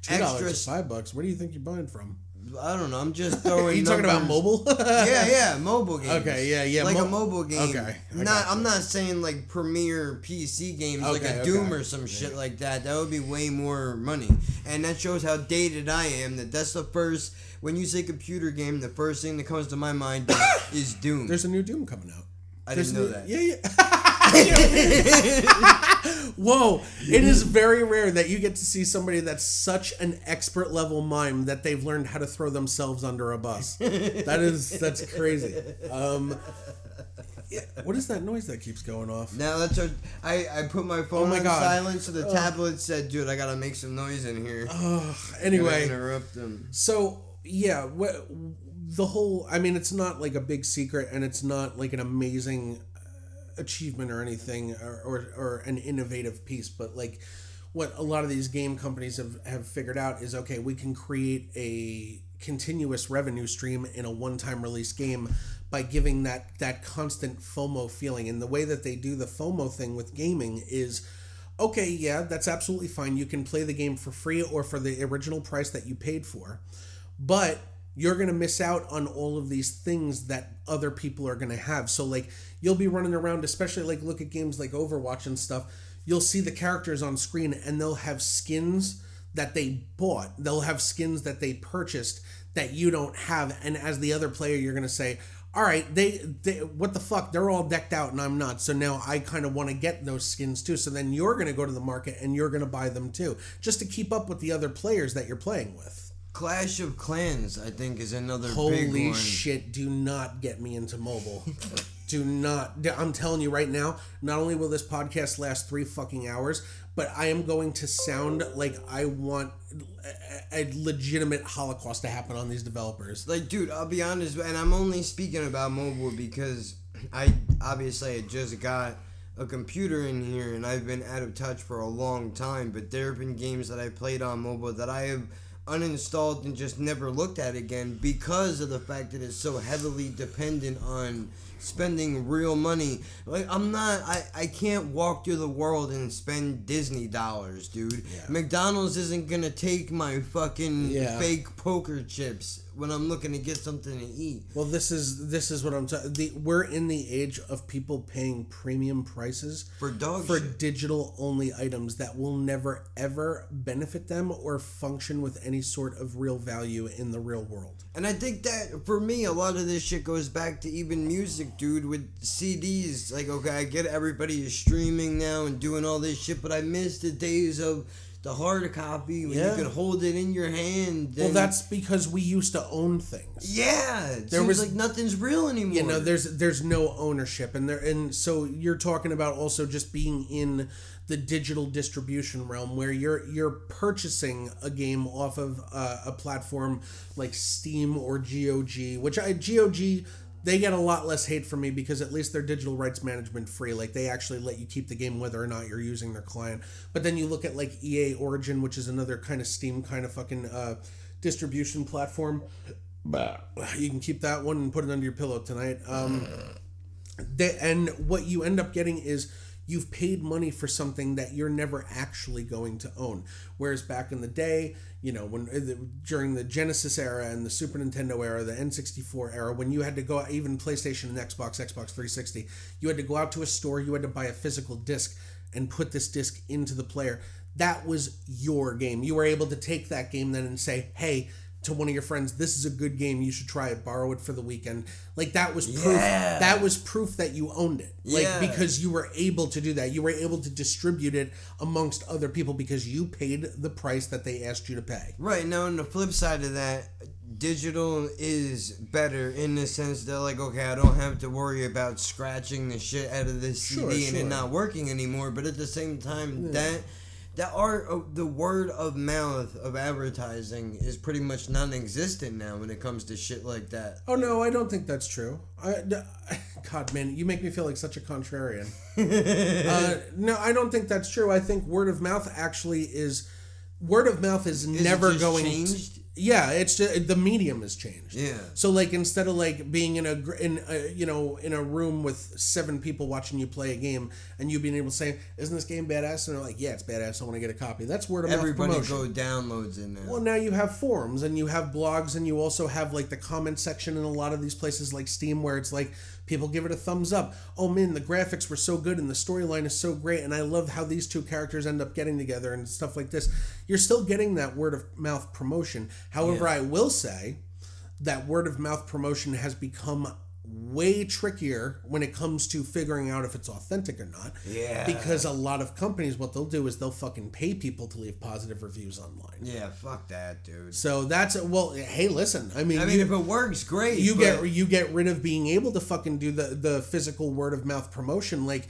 extra... $2 to $5, where do you think you're buying from? I don't know. I'm just throwing. Are you talking about mobile? yeah, mobile games. Okay, yeah. Like a mobile game. Okay. I'm not saying like premier PC games like a Doom or some shit like that. That would be way more money. And that shows how dated I am. That's the first. When you say computer game, the first thing that comes to my mind is Doom. There's a new Doom coming out. I didn't know that. Yeah. Whoa, it is very rare that you get to see somebody that's such an expert level mime that they've learned how to throw themselves under a bus. That's crazy. What is that noise that keeps going off? Now I put my phone on silent, so the tablet said, "Dude, I gotta make some noise in here." Anyway, interrupt them. So yeah, the whole. I mean, it's not like a big secret, and it's not like an amazing achievement or anything or an innovative piece, but like what a lot of these game companies have figured out is, okay, we can create a continuous revenue stream in a one-time release game by giving that constant FOMO feeling. And the way that they do the FOMO thing with gaming is, okay, yeah, that's absolutely fine. You can play the game for free or for the original price that you paid for, but you're going to miss out on all of these things that other people are going to have. So, like, you'll be running around, especially, like, look at games like Overwatch and stuff. You'll see the characters on screen, and they'll have skins that they bought. They'll have skins that they purchased that you don't have. And as the other player, you're going to say, all right, they what the fuck? They're all decked out, and I'm not. So now I kind of want to get those skins, too. So then you're going to go to the market, and you're going to buy them, too, just to keep up with the other players that you're playing with. Clash of Clans, I think, is another big one. Holy shit, do not get me into mobile. Do not. I'm telling you right now, not only will this podcast last 3 fucking hours, but I am going to sound like I want a legitimate holocaust to happen on these developers. Like, dude, I'll be honest, and I'm only speaking about mobile because I just got a computer in here and I've been out of touch for a long time, but there have been games that I played on mobile that I have uninstalled and just never looked at again because of the fact that it's so heavily dependent on spending real money. Like, I can't walk through the world and spend Disney dollars, dude. Yeah. McDonald's isn't gonna take my fucking fake poker chips when I'm looking to get something to eat. Well, this is what I'm talking. We're in the age of people paying premium prices for digital only items that will never ever benefit them or function with any sort of real value in the real world. And I think that for me, a lot of this shit goes back to even music, dude, with CDs. Like, okay, I get everybody is streaming now and doing all this shit, but I miss the days of the hard copy when you could hold it in your hand. Well, that's because we used to own things. Yeah, it seems like nothing's real anymore. You know, there's no ownership, and so you're talking about also just being in the digital distribution realm where you're purchasing a game off of a platform like Steam or GOG, which GOG. They get a lot less hate from me because at least they're digital rights management free. Like, they actually let you keep the game whether or not you're using their client. But then you look at, like, EA Origin, which is another kind of Steam kind of fucking distribution platform. You can keep that one and put it under your pillow tonight. And what you end up getting is you've paid money for something that you're never actually going to own. Whereas back in the day, you know, during the Genesis era and the Super Nintendo era, the N64 era, when you had to go, even PlayStation and Xbox 360, you had to go out to a store, you had to buy a physical disc and put this disc into the player. That was your game. You were able to take that game then and say, hey, to one of your friends, this is a good game, you should try it, borrow it for the weekend. Like, that was proof. Yeah. That was proof that you owned it. Like, Yeah. because you were able to do that. You were able to distribute it amongst other people because you paid the price that they asked you to pay. Right. Now, on the flip side of that, digital is better in the sense that, like, okay, I don't have to worry about scratching the shit out of this CD and it not working anymore. But at the same time, the word of mouth of advertising is pretty much non-existent now when it comes to shit like that. Oh no, I don't think that's true. God, man, you make me feel like such a contrarian. No, I don't think that's true. I think word of mouth is never going. Changed? Yeah, it's just, the medium has changed. Yeah. So like instead of like being in a room with 7 people watching you play a game and you being able to say, "Isn't this game badass?" and they're like, "Yeah, it's badass. I want to get a copy." That's word of mouth promotion. Everybody go downloads in there. Well, now you have forums and you have blogs and you also have like the comment section in a lot of these places like Steam where it's like people give it a thumbs up. Oh man, the graphics were so good and the storyline is so great and I love how these 2 characters end up getting together and stuff like this. You're still getting that word of mouth promotion. However, I will say that word of mouth promotion has become way trickier when it comes to figuring out if it's authentic or not. Yeah. Because a lot of companies, what they'll do is they'll fucking pay people to leave positive reviews online. Yeah, fuck that, dude. So that's hey, listen. I mean, if it works, great. You get rid of being able to fucking do the physical word of mouth promotion. Like,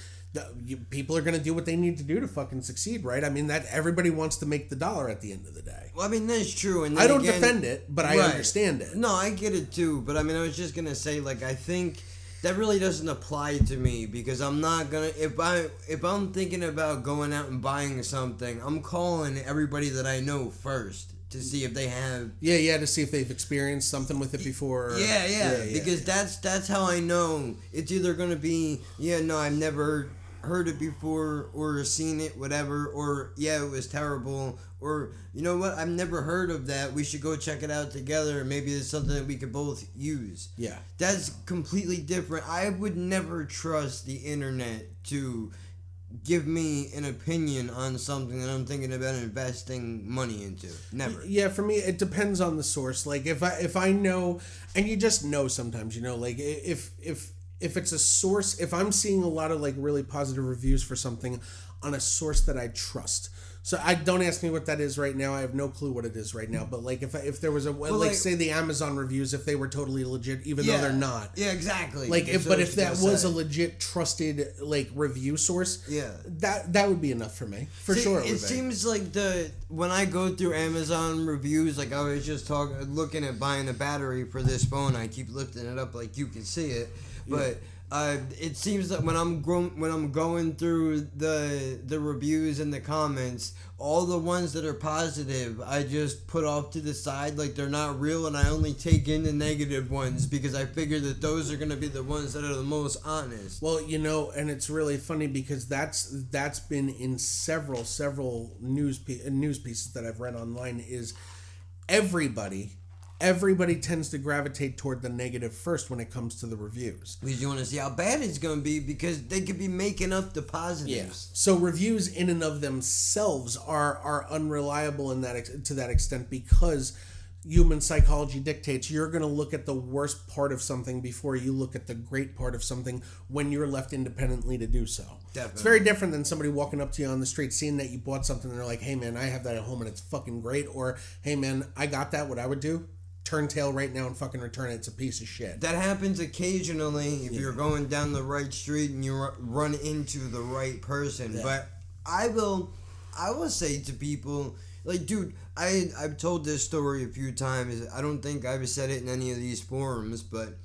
people are going to do what they need to do to fucking succeed, right? I mean, that everybody wants to make the dollar at the end of the day. Well, I mean, that's true. And I don't defend it, but I understand it. No, I get it too. But I mean, I was just going to say, like, I think that really doesn't apply to me because I'm not going to, if I'm thinking about going out and buying something, I'm calling everybody that I know first to see if they have... Yeah, to see if they've experienced something with it before. Yeah, because that's how I know. It's either going to be, I've never heard it before or seen it, whatever, or it was terrible, or you know what, I've never heard of that, we should go check it out together, maybe it's something that we could both use. Yeah, that's completely different. I would never trust the internet to give me an opinion on something that I'm thinking about investing money into. Never. Yeah, for me it depends on the source. Like if I know, and you just know sometimes, like if it's a source, if I'm seeing a lot of like really positive reviews for something on a source that I trust. So don't ask me what that is right now. I have no clue what it is right now. But like if there was say the Amazon reviews, if they were totally legit, even though they're not. Yeah, exactly. Like if that was a legit trusted like review source, that would be enough for me for sure. It seems like when I go through Amazon reviews, like I was just looking at buying a battery for this phone. I keep lifting it up like you can see it, but. It seems that when I'm going through the reviews and the comments, all the ones that are positive, I just put off to the side like they're not real, and I only take in the negative ones because I figure that those are going to be the ones that are the most honest. Well, and it's really funny because that's been in several news pieces that I've read online is everybody tends to gravitate toward the negative first when it comes to the reviews. Because you want to see how bad it's going to be because they could be making up the positives. Yeah. So reviews in and of themselves are unreliable to that extent because human psychology dictates you're going to look at the worst part of something before you look at the great part of something when you're left independently to do so. Definitely. It's very different than somebody walking up to you on the street seeing that you bought something and they're like, "Hey man, I have that at home and it's fucking great," or "Hey man, I got that, what I would do? Turn tail right now and fucking return it. It's a piece of shit." That happens occasionally if you're going down the right street and you run into the right person. Yeah. But I will say to people, like, dude, I've told this story a few times. I don't think I've said it in any of these forums, but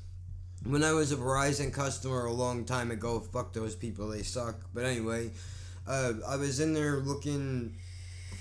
when I was a Verizon customer a long time ago, fuck those people, they suck. But anyway, I was in there looking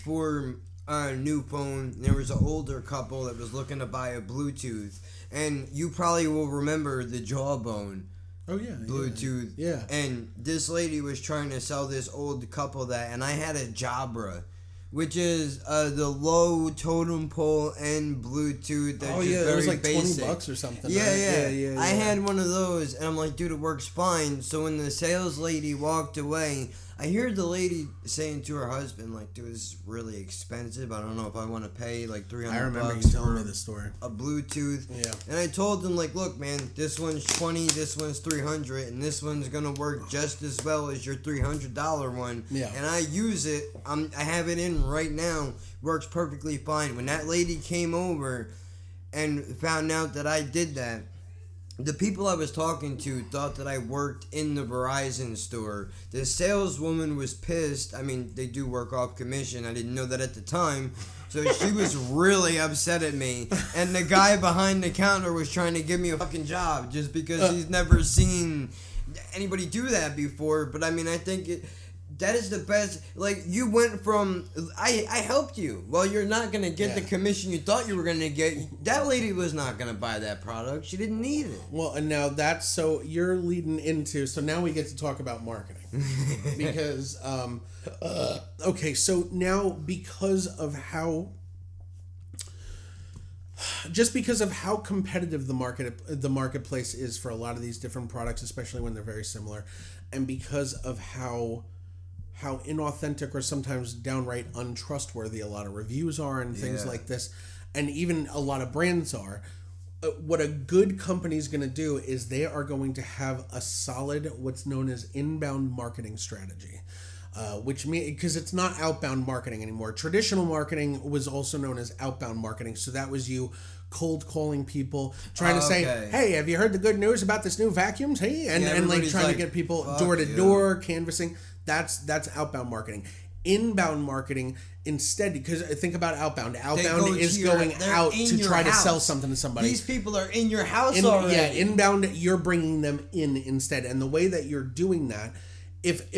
for a new phone. There was an older couple that was looking to buy a Bluetooth, and you probably will remember the Jawbone. Oh yeah, Bluetooth. Yeah. And this lady was trying to sell this old couple that, and I had a Jabra, which is the low totem pole and Bluetooth. That's just very it was like basic. $20 or something. Yeah, right? Yeah. I had one of those, and I'm like, dude, it works fine. So when the sales lady walked away, I hear the lady saying to her husband, like, dude, this is really expensive. I don't know if I want to pay like $300 I remember you telling me this story. A Bluetooth. Yeah. And I told him, like, look, man, this one's $20, this one's $300, and this one's gonna work just as well as your $300 one. Yeah. And I use it. I have it in right now. Works perfectly fine. When that lady came over and found out that I did that, the people I was talking to thought that I worked in the Verizon store. The saleswoman was pissed. I mean, they do work off commission. I didn't know that at the time. So she was really upset at me. And the guy behind the counter was trying to give me a fucking job just because he's never seen anybody do that before. But I mean, I think that is the best. Like, you went from, I helped you. Well, you're not going to get the commission you thought you were going to get. That lady was not going to buy that product. She didn't need it. Well, and now that's, so you're leading into, so now we get to talk about marketing. Because, okay, so now because of how competitive the marketplace is for a lot of these different products, especially when they're very similar, and because of how inauthentic or sometimes downright untrustworthy a lot of reviews are and things like this, and even a lot of brands are, what a good company is going to do is they are going to have a solid, what's known as inbound marketing strategy. Which means, because it's not outbound marketing anymore. Traditional marketing was also known as outbound marketing. So that was you cold calling people, trying to say, hey, have you heard the good news about this new vacuums? Hey, and like trying to get people door to door, canvassing. That's outbound marketing. Inbound marketing, instead, because think about outbound. Outbound is going out to try to sell something to somebody. These people are in your house already. Yeah, inbound, you're bringing them in instead. And the way that you're doing that, if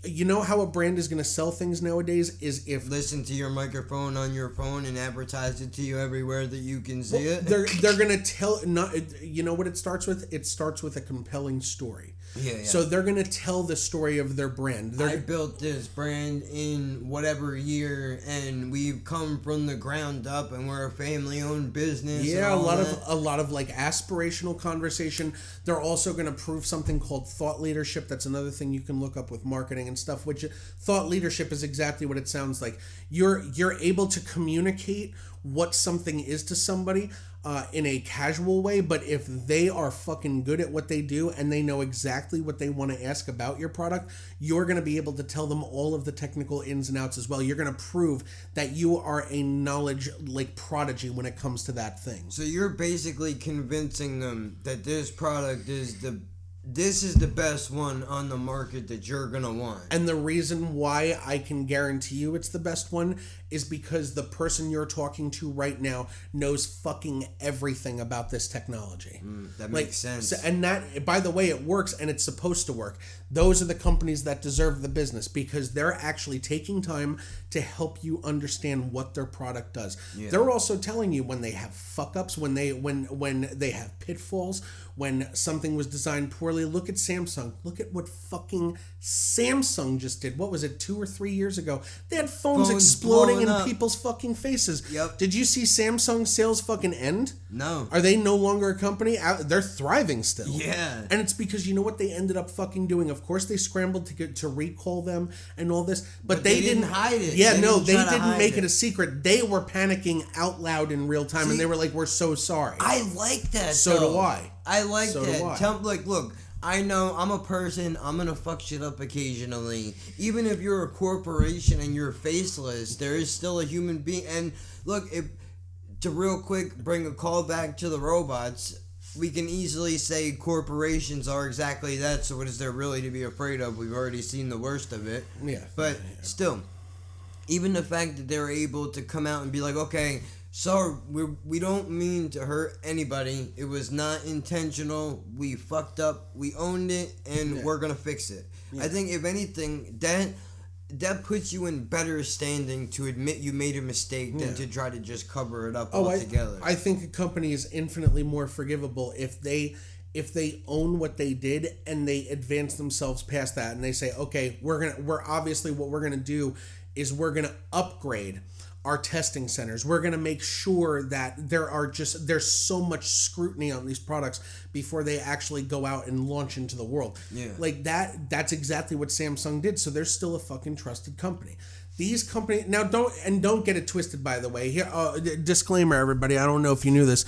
you know how a brand is going to sell things nowadays is if listen to your microphone on your phone and advertise it to you everywhere that you can see it. They're going to tell, not, you know what it starts with? It starts with a compelling story. Yeah. So they're going to tell the story of their brand. I built this brand in whatever year, and we've come from the ground up, and we're a family-owned business. Yeah, a lot of like aspirational conversation. They're also going to prove something called thought leadership. That's another thing you can look up with marketing and stuff. Which thought leadership is exactly what it sounds like. You're able to communicate what something is to somebody in a casual way, but if they are fucking good at what they do and they know exactly what they want to ask about your product, you're going to be able to tell them all of the technical ins and outs as well. You're going to prove that you are a knowledge like prodigy when it comes to that thing. So you're basically convincing them that this product is the best one on the market that you're going to want. And the reason why I can guarantee you it's the best one is because the person you're talking to right now knows fucking everything about this technology. That makes sense. So, and that, by the way, it works and it's supposed to work. Those are the companies that deserve the business because they're actually taking time to help you understand what their product does. Yeah. They're also telling you when they have fuck-ups, when they have pitfalls, when something was designed poorly. Look at Samsung. Look at what fucking Samsung just did. What was it, 2 or 3 years ago? They had phones exploding in people's fucking faces. Yep. Did you see Samsung sales fucking end? No. Are they no longer a company? They're thriving still. Yeah. And it's because you know what they ended up fucking doing? Of course they scrambled to recall them and all this, but they didn't hide it. Yeah, they didn't make it a secret. They were panicking out loud in real time, and they were like, "We're so sorry." I like that. So do I. I like that. Look, I know I'm a person, I'm gonna fuck shit up occasionally. Even if you're a corporation and you're faceless, there is still a human being. And look, to real quick bring a call back to the robots, we can easily say corporations are exactly that, so what is there really to be afraid of? We've already seen the worst of it. Yeah. But still, even the fact that they're able to come out and be like, okay, so we don't mean to hurt anybody. It was not intentional. We fucked up. We owned it, and we're gonna fix it. Yeah. I think if anything, that puts you in better standing to admit you made a mistake than to try to just cover it up altogether. I think a company is infinitely more forgivable if they own what they did and they advance themselves past that and they say, okay, we're obviously what we're gonna do is we're gonna upgrade our testing centers. We're going to make sure that there's so much scrutiny on these products before they actually go out and launch into the world. Yeah. Like that's exactly what Samsung did. So they're still a fucking trusted company. These companies now don't get it twisted. By the way, here disclaimer, everybody. I don't know if you knew this.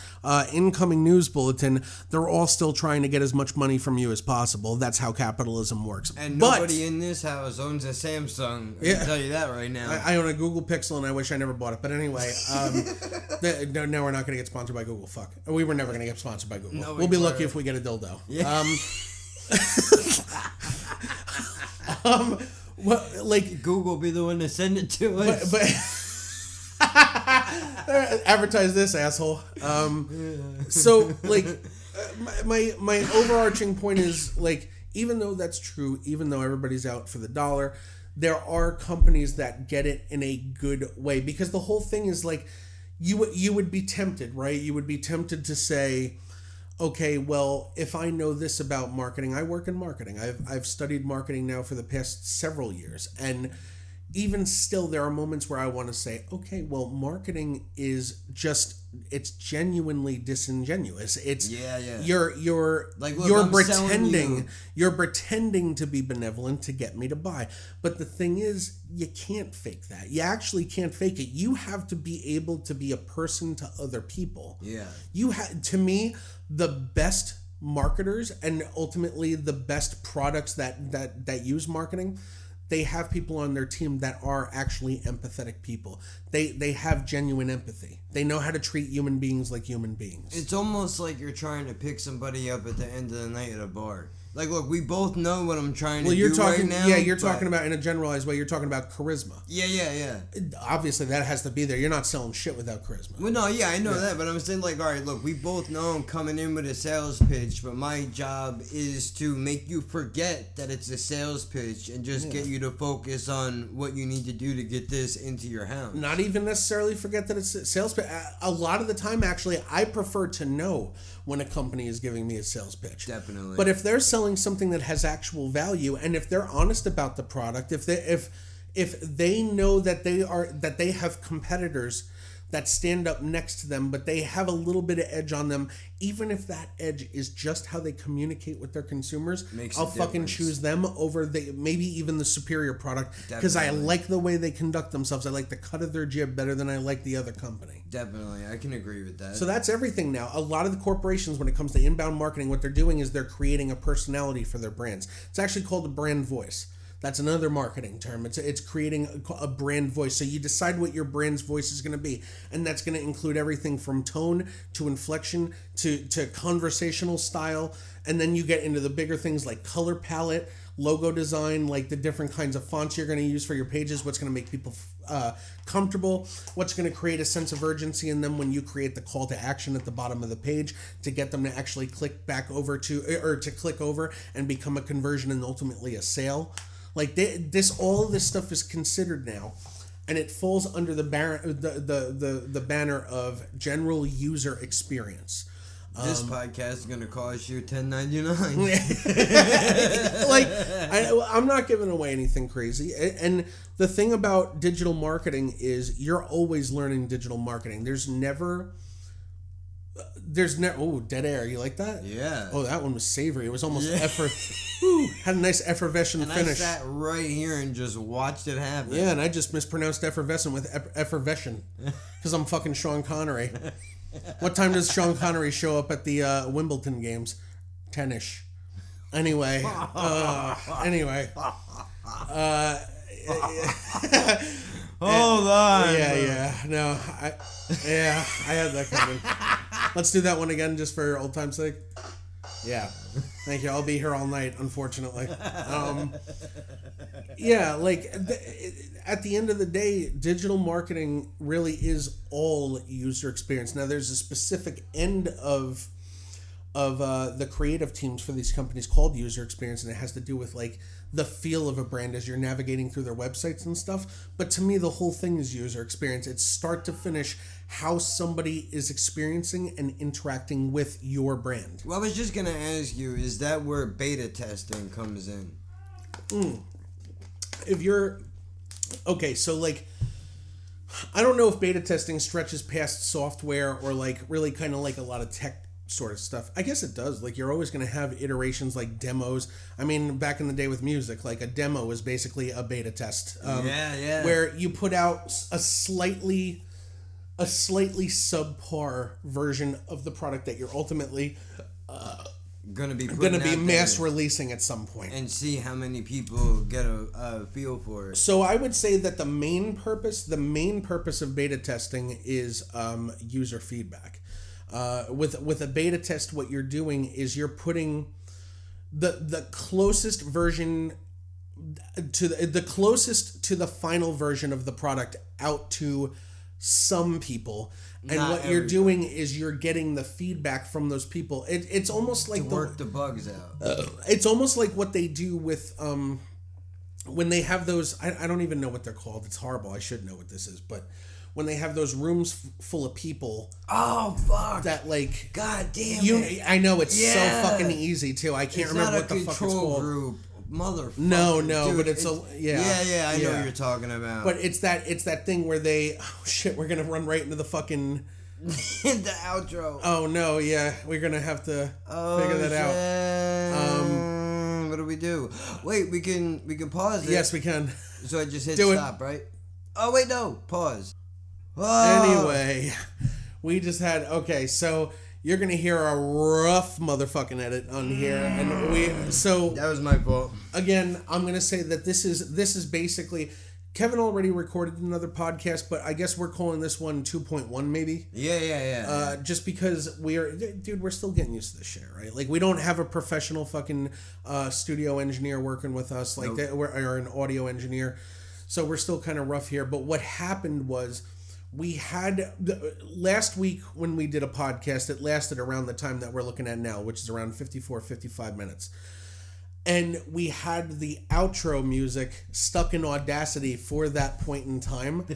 Incoming news bulletin. They're all still trying to get as much money from you as possible. That's how capitalism works. And nobody in this house owns a Samsung. I can tell you that right now. I own a Google Pixel, and I wish I never bought it. But anyway, no, we're not going to get sponsored by Google. Fuck, we were never going to get sponsored by Google. No, we'll be lucky if we get a dildo. Yeah. Well, like Google be the one to send it to us. But advertise this, asshole. So like my overarching point is like, even though that's true, even though everybody's out for the dollar, there are companies that get it in a good way, because the whole thing is like, you would be tempted, right? You would be tempted to say, okay, well, if I know this about marketing, I work in marketing. I've studied marketing now for the past several years. And even still, there are moments where I want to say, okay, well, marketing is just, it's genuinely disingenuous. It's you're like, look, you're pretending to be benevolent to get me to buy. But the thing is, you can't fake that. You actually can't fake it. You have to be able to be a person to other people. Yeah. To me, the best marketers and ultimately the best products that use marketing, they have people on their team that are actually empathetic people. They have genuine empathy. They know how to treat human beings like human beings. It's almost like you're trying to pick somebody up at the end of the night at a bar. Like, look, we both know what I'm trying to do right now. Yeah, you're talking about, in a generalized way, you're talking about charisma. Yeah. Obviously, that has to be there. You're not selling shit without charisma. Well, no, yeah, I know that, but I'm saying, like, all right, look, we both know I'm coming in with a sales pitch, but my job is to make you forget that it's a sales pitch and just get you to focus on what you need to do to get this into your house. Not even necessarily forget that it's a sales pitch. A lot of the time, actually, I prefer to know when a company is giving me a sales pitch. Definitely. But if they're selling something that has actual value, and if they're honest about the product, if they know that they have competitors that stand up next to them, but they have a little bit of edge on them, even if that edge is just how they communicate with their consumers, I'll fucking choose them over maybe even the superior product, because I like the way they conduct themselves. I like the cut of their jib better than I like the other company. Definitely, I can agree with that. So that's everything now. A lot of the corporations, when it comes to inbound marketing, what they're doing is they're creating a personality for their brands. It's actually called a brand voice. That's another marketing term. It's creating a brand voice. So you decide what your brand's voice is going to be. And that's going to include everything from tone to inflection to conversational style. And then you get into the bigger things like color palette, logo design, like the different kinds of fonts you're going to use for your pages, what's going to make people comfortable, what's going to create a sense of urgency in them when you create the call to action at the bottom of the page to get them to actually click back over to click over and become a conversion and ultimately a sale. Like all of this stuff is considered now, and it falls under the banner of general user experience. This podcast is going to cost you $10.99. Like, I'm not giving away anything crazy. And the thing about digital marketing is you're always learning digital marketing. There's never. Oh, dead air. You like that? Yeah. Oh, that one was savory. It was almost had a nice effervescent finish. I sat right here and just watched it happen. Yeah, and I just mispronounced effervescent with effervescent because I'm fucking Sean Connery. What time does Sean Connery show up at the Wimbledon games? 10-ish. Anyway. Hold on. Yeah. No, I had that coming. Let's do that one again just for old time's sake. Yeah. Thank you. I'll be here all night, unfortunately. At the end of the day, digital marketing really is all user experience. Now, there's a specific end of the creative teams for these companies called user experience, and it has to do with like the feel of a brand as you're navigating through their websites and stuff. But to me, the whole thing is user experience. It's start to finish how somebody is experiencing and interacting with your brand. Well, I was just going to ask you, is that where beta testing comes in? If you're... Okay, so like... I don't know if beta testing stretches past software or like really kind of like a lot of tech sort of stuff. I guess it does. Like you're always going to have iterations like demos. I mean, back in the day with music, like a demo is basically a beta test. Where you put out a slightly subpar version of the product that you're ultimately gonna be mass releasing at some point, and see how many people get a feel for it. So I would say that the main purpose of beta testing is user feedback. With a beta test, what you're doing is you're putting the closest version to the final version of the product out to some people, and Not what you're everybody. doing is you're getting the feedback from those people. It's almost like to work the bugs out. It's almost like what they do with when they have those. I don't even know what they're called. It's horrible. I should know what this is, but when they have those rooms full of people. Oh fuck! That like. God damn it! I know it's so Yeah. fucking easy too. I can't remember what the fuck it's called. Group. Motherfucker. No, dude, but it's yeah. I know what you're talking about. But it's that thing where they we're gonna run right into the fucking the outro. Oh no, yeah, we're gonna have to figure that out. What do we do? Wait, we can pause it. Yes, we can. So I just hit Do stop, right? Oh wait, no, pause. Anyway, we just had so. You're gonna hear a rough motherfucking edit on here, and that was my fault. Again, I'm gonna say that this is basically Kevin already recorded another podcast, but I guess we're calling this one 2.1 maybe. Yeah. Just because we're still getting used to this shit, right? Like we don't have a professional fucking studio engineer working with us like that, or an audio engineer, so we're still kind of rough here. But what happened was. We had last week when we did a podcast, it lasted around the time that we're looking at now, which is around 55 minutes. And we had the outro music stuck in Audacity for that point in time.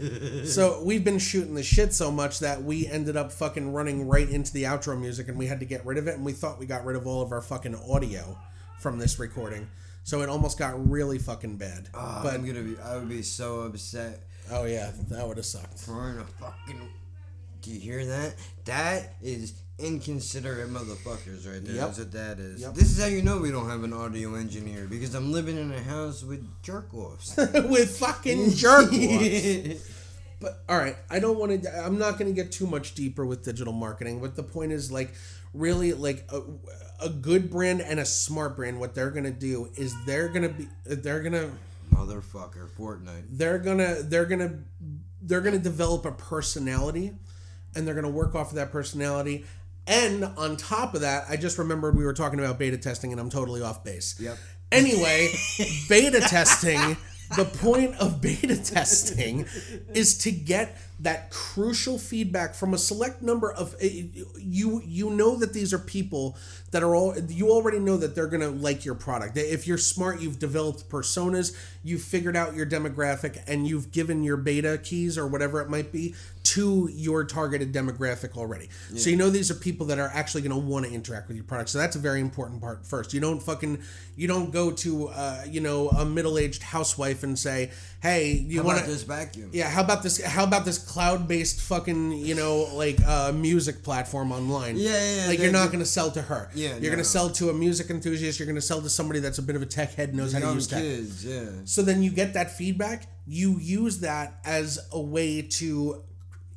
So we've been shooting the shit so much that we ended up fucking running right into the outro music, and we had to get rid of it. And we thought we got rid of all of our fucking audio from this recording. So it almost got really fucking bad. But I would be so upset. Oh yeah, that would have sucked. Do you hear that? That is inconsiderate motherfuckers right there. Yep. That's what that is. Yep. This is how you know we don't have an audio engineer, because I'm living in a house with jerk-offs. With fucking jerk-offs. But alright, I'm not going to get too much deeper with digital marketing, but the point is like really like a good brand and a smart brand, what they're going to do is they're going to Motherfucker, Fortnite. They're gonna develop a personality, and they're gonna work off of that personality. And on top of that, I just remembered we were talking about beta testing, and I'm totally off base. Yep. Anyway, beta testing. The point of beta testing is to get that crucial feedback from a select number of you know that these are people that are you already know that they're going to like your product. If you're smart, you've developed personas, you've figured out your demographic, and you've given your beta keys or whatever it might be to your targeted demographic already. Yeah. So you know these are people that are actually going to want to interact with your product. So that's a very important part first. You don't go to a middle-aged housewife and say, "Hey, you want this vacuum?" Yeah, how about this cloud-based fucking music platform online? Yeah. Like you're not going to sell to her. Yeah, you're going to sell to a music enthusiast. You're going to sell to somebody that's a bit of a tech head, knows how to use tech. Kids, yeah. So then you get that feedback. You use that as a way to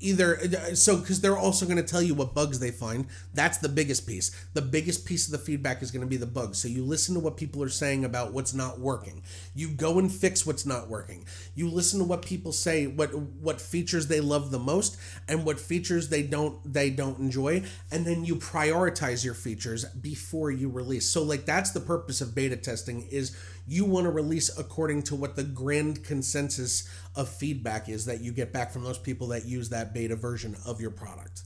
because they're also going to tell you what bugs they find. That's the biggest piece. The biggest piece of the feedback is going to be the bugs. So you listen to what people are saying about what's not working. You go and fix what's not working. You listen to what people say, what features they love the most and what features they don't enjoy, and then you prioritize your features before you release. So that's the purpose of beta testing, is you want to release according to what the grand consensus of feedback is that you get back from those people that use that beta version of your product.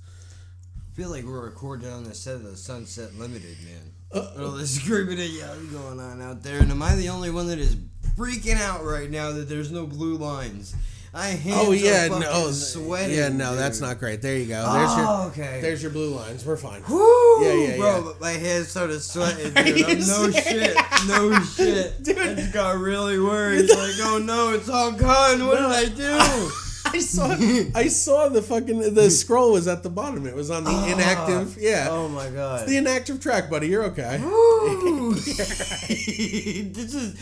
I feel like we're recording on the set of the Sunset Limited, man. All this screaming and yelling going on out there, and am I the only one that is freaking out right now that there's no blue lines? Sweating. Yeah, no, dude. That's not great. There you go. Okay. There's your blue lines. We're fine. Woo! Yeah. Bro, but my hands started sweating, dude. No shit. Dude. I just got really worried. It's like, oh no, it's all gone. What did I do? I saw the scroll was at the bottom. It was on the inactive. Yeah. Oh my god. It's the inactive track, buddy. You're okay. This is,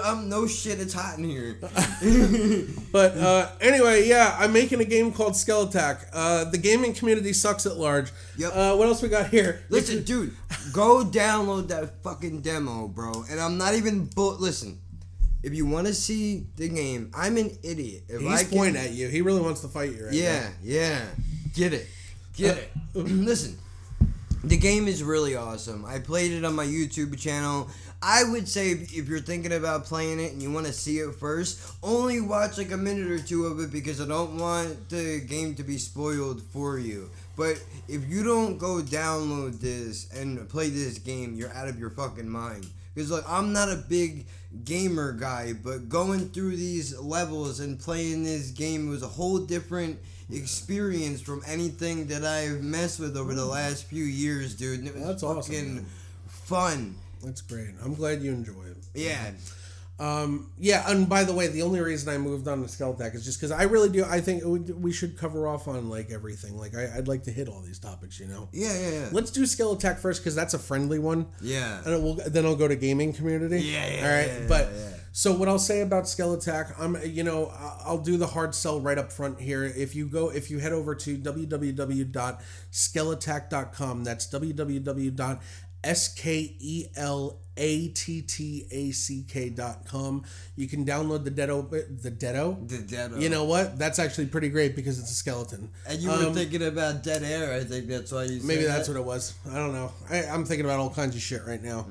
I'm no shit. It's hot in here. But anyway, yeah, I'm making a game called Skeletak. The gaming community sucks at large. Yep. What else we got here? Listen, dude, go download that fucking demo, bro. And I'm not even listen. If you want to see the game, I'm an idiot. He's pointing at you. He really wants to fight you right now. Yeah. Get it. Listen, the game is really awesome. I played it on my YouTube channel. I would say if you're thinking about playing it and you want to see it first, only watch like a minute or two of it because I don't want the game to be spoiled for you. But if you don't go download this and play this game, you're out of your fucking mind. Because like I'm not a big gamer guy, but going through these levels and playing this game was a whole different experience from anything that I've messed with over the last few years, dude. And it was fucking awesome, fun. That's great. I'm glad you enjoy it. Yeah. Yeah, and by the way, the only reason I moved on to Skeletak is just because I really do. I think we should cover off on like everything. Like I'd like to hit all these topics, you know. Yeah. Let's do Skeletak first because that's a friendly one. Yeah. And then I'll go to gaming community. Yeah. All right, so what I'll say about Skeletak, I'll do the hard sell right up front here. If you head over to www.skeletak.com, that's www.skelettack.com. You can download the Deado. You know what? That's actually pretty great because it's a skeleton. And you were thinking about dead air. I think that's why you said maybe that's what it was. I don't know. I'm thinking about all kinds of shit right now.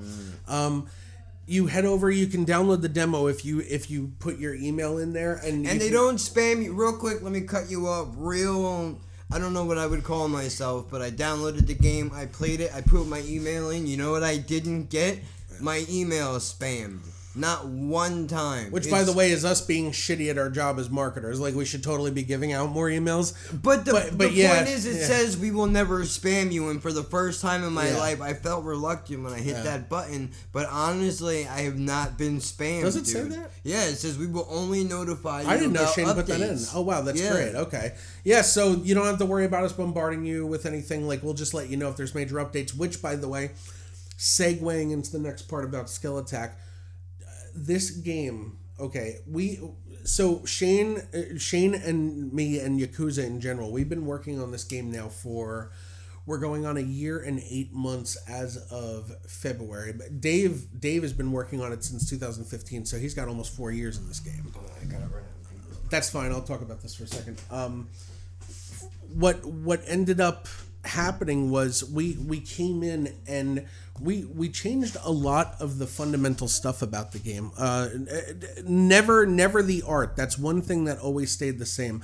You head over. You can download the demo if you put your email in there, and they don't spam you. Real quick, let me cut you off. I don't know what I would call myself, but I downloaded the game. I played it. I put my email in. You know what I didn't get? My email spammed. Not one time. Which, by the way, is us being shitty at our job as marketers. Like, we should totally be giving out more emails. But the point is, it says we will never spam you. And for the first time in my life, I felt reluctant when I hit that button. But honestly, I have not been spammed. Does it say that? Yeah, it says we will only notify you. I didn't know Shane updates. put that in. Oh, wow, that's great. Okay. Yeah, so you don't have to worry about us bombarding you with anything. Like, we'll just let you know if there's major updates. Which, by the way, segueing into the next part about Skeletak, this game, okay, so Shane and me and Yakuza in general, we've been working on this game now we're going on a year and 8 months as of February. But Dave has been working on it since 2015, so he's got almost 4 years in this game. I got it right now. That's fine. I'll talk about this for a second. What ended up happening was we came in and we changed a lot of the fundamental stuff about the game. Never the art. That's one thing that always stayed the same.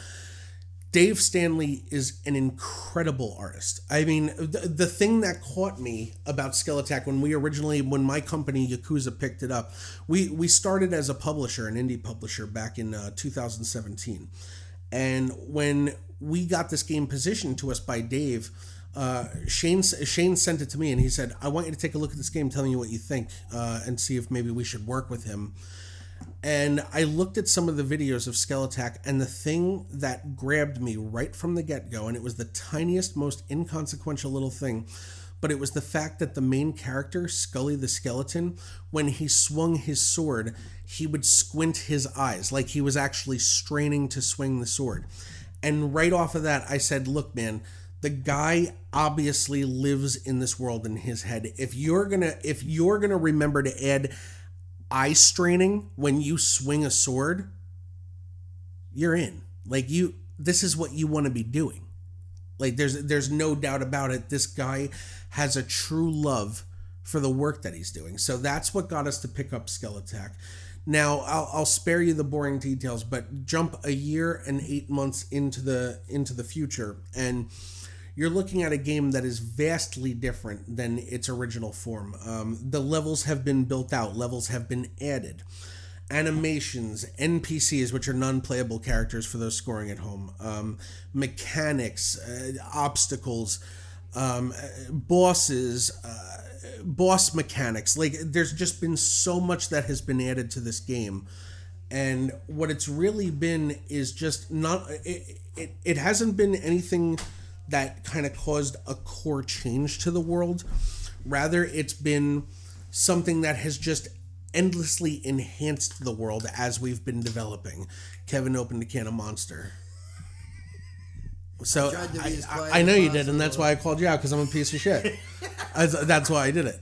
Dave Stanley is an incredible artist. I mean, the thing that caught me about Skeletak when my company Yakuza picked it up, we started as a publisher, an indie publisher back in 2017. And when we got this game positioned to us by Dave, Shane sent it to me and he said, I want you to take a look at this game, tell me what you think, and see if maybe we should work with him. And I looked at some of the videos of Skeletak, and the thing that grabbed me right from the get-go, and it was the tiniest, most inconsequential little thing, but it was the fact that the main character, Scully the Skeleton, when he swung his sword, he would squint his eyes, like he was actually straining to swing the sword. And right off of that, I said, look, man, the guy obviously lives in this world in his head. If you're gonna remember to add eye straining when you swing a sword, you're in. Like, this is what you want to be doing. Like, there's no doubt about it. This guy has a true love for the work that he's doing. So that's what got us to pick up Skeletak. Now, I'll spare you the boring details, but jump a year and 8 months into the future, and you're looking at a game that is vastly different than its original form. The levels have been built out. Levels have been added. Animations, NPCs, which are non-playable characters for those scoring at home. Mechanics, obstacles, bosses, boss mechanics. Like, there's just been so much that has been added to this game. And what it's really been is just not... It hasn't been anything that kind of caused a core change to the world. Rather, it's been something that has just endlessly enhanced the world as we've been developing. Kevin opened a can of Monster. So I know you did, and that's why I called you out, because I'm a piece of shit. That's why I did it.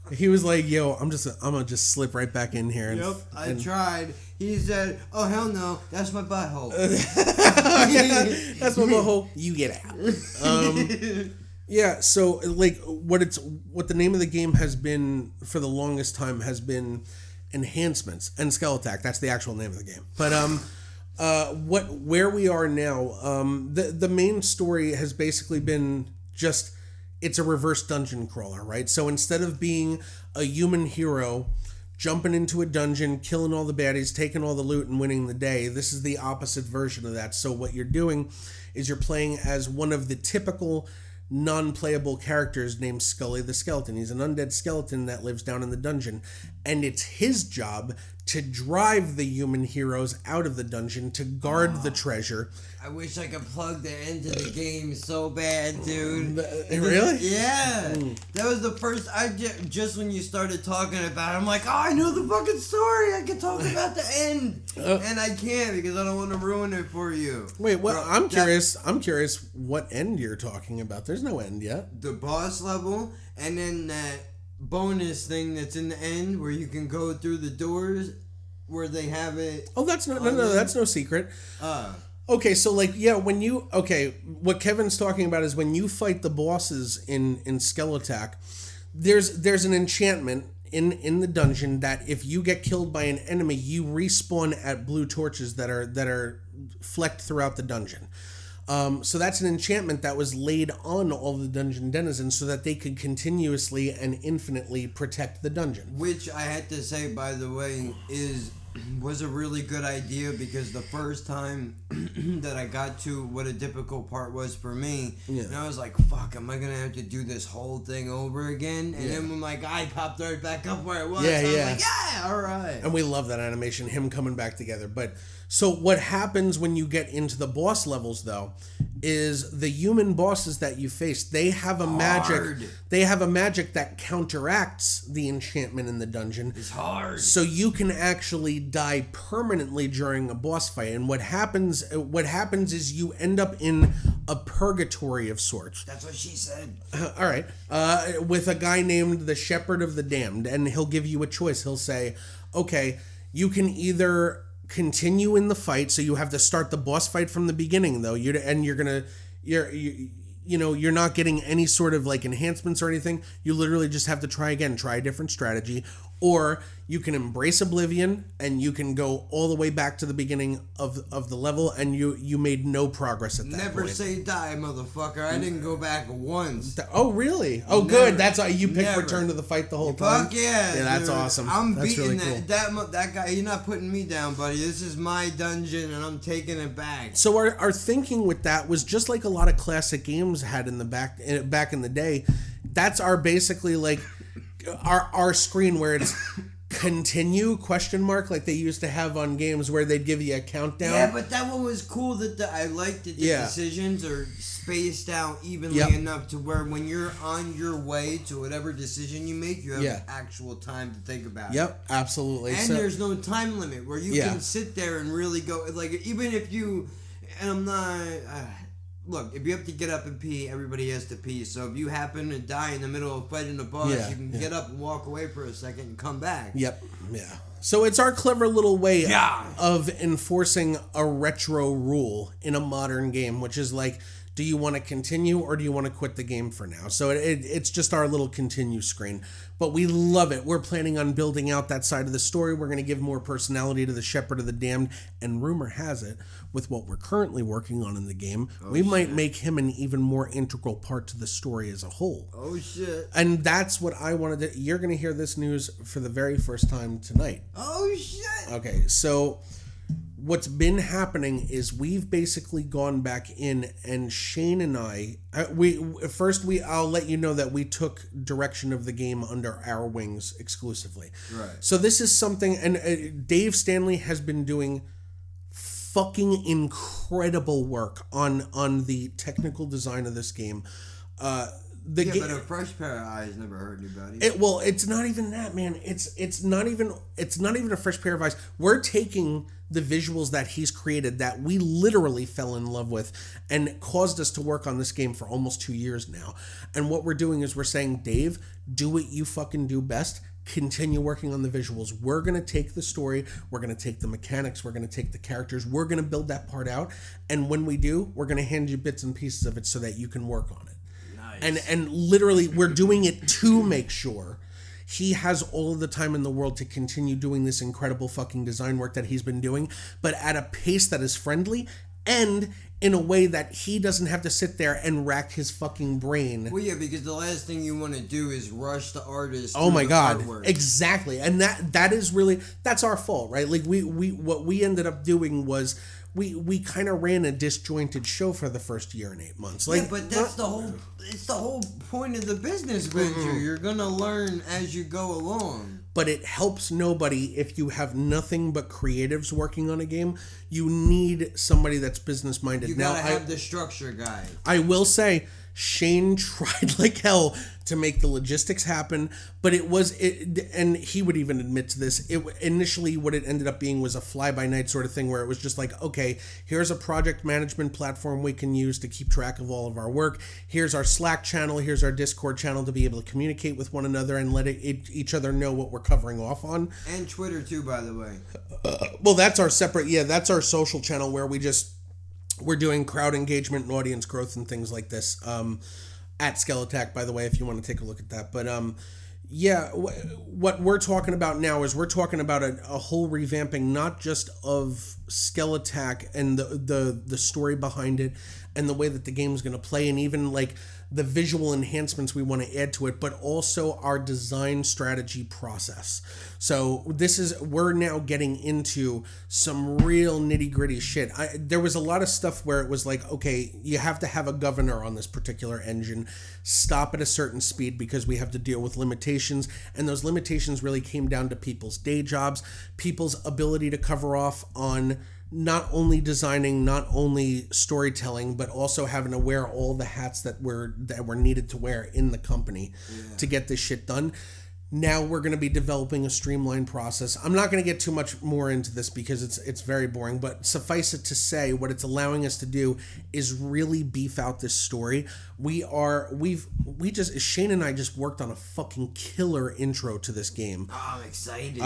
He was like, "Yo, I'm gonna just slip right back in here." And, I tried. He said, "Oh hell no, that's my butthole." That's my butthole. You get out. Yeah. So like, what the name of the game has been for the longest time has been Enhancements and Skeletak. That's the actual name of the game. But where we are now, the main story has basically been just, it's a reverse dungeon crawler, right? So instead of being a human hero jumping into a dungeon, killing all the baddies, taking all the loot, and winning the day, this is the opposite version of that. So what you're doing is you're playing as one of the typical non-playable characters named Scully the Skeleton. He's an undead skeleton that lives down in the dungeon, and it's his job to drive the human heroes out of the dungeon to guard the treasure. I wish I could plug the end to the game so bad, dude. Really? Yeah. That was the first, just when you started talking about it, I'm like, oh, I know the fucking story. I can talk about the end. And I can't, because I don't want to ruin it for you. Wait, what? I'm curious what end you're talking about. There's no end yet. The boss level, and then that bonus thing that's in the end where you can go through the doors where they have it. Oh, that's no, that's no secret. Okay, so like, yeah, what Kevin's talking about is when you fight the bosses in Skeletak, there's an enchantment in the dungeon that if you get killed by an enemy, you respawn at blue torches that are flecked throughout the dungeon. So that's an enchantment that was laid on all the dungeon denizens so that they could continuously and infinitely protect the dungeon. Which I had to say, by the way, was a really good idea, because the first time that I got to what a difficult part was for me, and I was like, fuck, am I going to have to do this whole thing over again? And then when my guy popped right back up where it was, I was like, yeah, all right. And we love that animation, him coming back together. But so what happens when you get into the boss levels, though, is the human bosses that you face, they have a magic that counteracts the enchantment in the dungeon. It's hard. So you can actually die permanently during a boss fight. And what happens is you end up in a purgatory of sorts. That's what she said. All right. With a guy named the Shepherd of the Damned, and he'll give you a choice. He'll say, okay, you can either continue in the fight, so you have to start the boss fight from the beginning, though. You're not getting any sort of like enhancements or anything. You literally just have to try a different strategy. Or you can embrace oblivion and you can go all the way back to the beginning of the level, and you made no progress at that point. Never say die, motherfucker. I didn't go back once. Oh, really? Oh, never. Good. That's why you picked Return to the Fight the whole time? Fuck yeah. Yeah, that's awesome. I'm that's beating really cool. that guy. You're not putting me down, buddy. This is my dungeon, and I'm taking it back. So our thinking with that was just like a lot of classic games had in the back in the day. That's our basically like our screen where it's continue ? Like they used to have on games where they'd give you a countdown. Yeah, but that one was cool. I liked that the decisions are spaced out evenly enough to where when you're on your way to whatever decision you make, you have actual time to think about it. Yep, absolutely. And there's no time limit where you can sit there and really go, like, even if you, and I'm not, look, if you have to get up and pee, everybody has to pee. So if you happen to die in the middle of fighting a boss, you can get up and walk away for a second and come back. Yep, yeah. So it's our clever little way of enforcing a retro rule in a modern game, which is like, do you want to continue or do you want to quit the game for now? So it's just our little continue screen. But we love it. We're planning on building out that side of the story. We're going to give more personality to the Shepherd of the Damned. And rumor has it, with what we're currently working on in the game, we might make him an even more integral part to the story as a whole. Oh, shit. And that's what I wanted to... You're going to hear this news for the very first time tonight. Oh, shit. Okay, so... what's been happening is we've basically gone back in, and Shane and I'll let you know that we took direction of the game under our wings exclusively. Right. So this is something, and Dave Stanley has been doing fucking incredible work on the technical design of this game. But a fresh pair of eyes never hurt anybody. It's not even that, man. It's not even a fresh pair of eyes. We're taking the visuals that he's created that we literally fell in love with and caused us to work on this game for almost 2 years now. And what we're doing is we're saying, Dave, do what you fucking do best. Continue working on the visuals. We're going to take the story. We're going to take the mechanics. We're going to take the characters. We're going to build that part out. And when we do, we're going to hand you bits and pieces of it so that you can work on it. And literally, we're doing it to make sure he has all of the time in the world to continue doing this incredible fucking design work that he's been doing, but at a pace that is friendly and in a way that he doesn't have to sit there and rack his fucking brain. Well, yeah, because the last thing you want to do is rush the artist. Oh my God, artwork. Exactly, and that is really, that's our fault, right? Like we what we ended up doing was. We kind of ran a disjointed show for the first year and 8 months. Like, yeah, but that's it's the whole point of the business venture. Mm-hmm. You're going to learn as you go along. But it helps nobody if you have nothing but creatives working on a game. You need somebody that's business minded. You gotta have the structure guy. I will say, Shane tried like hell to make the logistics happen, but and he would even admit to this, initially what it ended up being was a fly-by-night sort of thing where it was just like, okay, here's a project management platform we can use to keep track of all of our work. Here's our Slack channel. Here's our Discord channel to be able to communicate with one another and let each other know what we're covering off on. And Twitter too, by the way. Well, that's our separate, that's our social channel where we're doing crowd engagement and audience growth and things like this. At Skeletak, by the way, if you want to take a look at that. But what we're talking about now is we're talking about a whole revamping, not just of Skeletak and the story behind it and the way that the game is going to play, and even like the visual enhancements we want to add to it, but also our design strategy process. So we're now getting into some real nitty gritty shit. There was a lot of stuff where it was like, okay, you have to have a governor on this particular engine, stop at a certain speed because we have to deal with limitations. And those limitations really came down to people's day jobs, people's ability to cover off on not only designing, not only storytelling, but also having to wear all the hats that were needed to wear in the company to get this shit done. Now we're going to be developing a streamlined process. I'm not going to get too much more into this because it's very boring, but suffice it to say, what it's allowing us to do is really beef out this story. Shane and I just worked on a fucking killer intro to this game. Oh, I'm excited.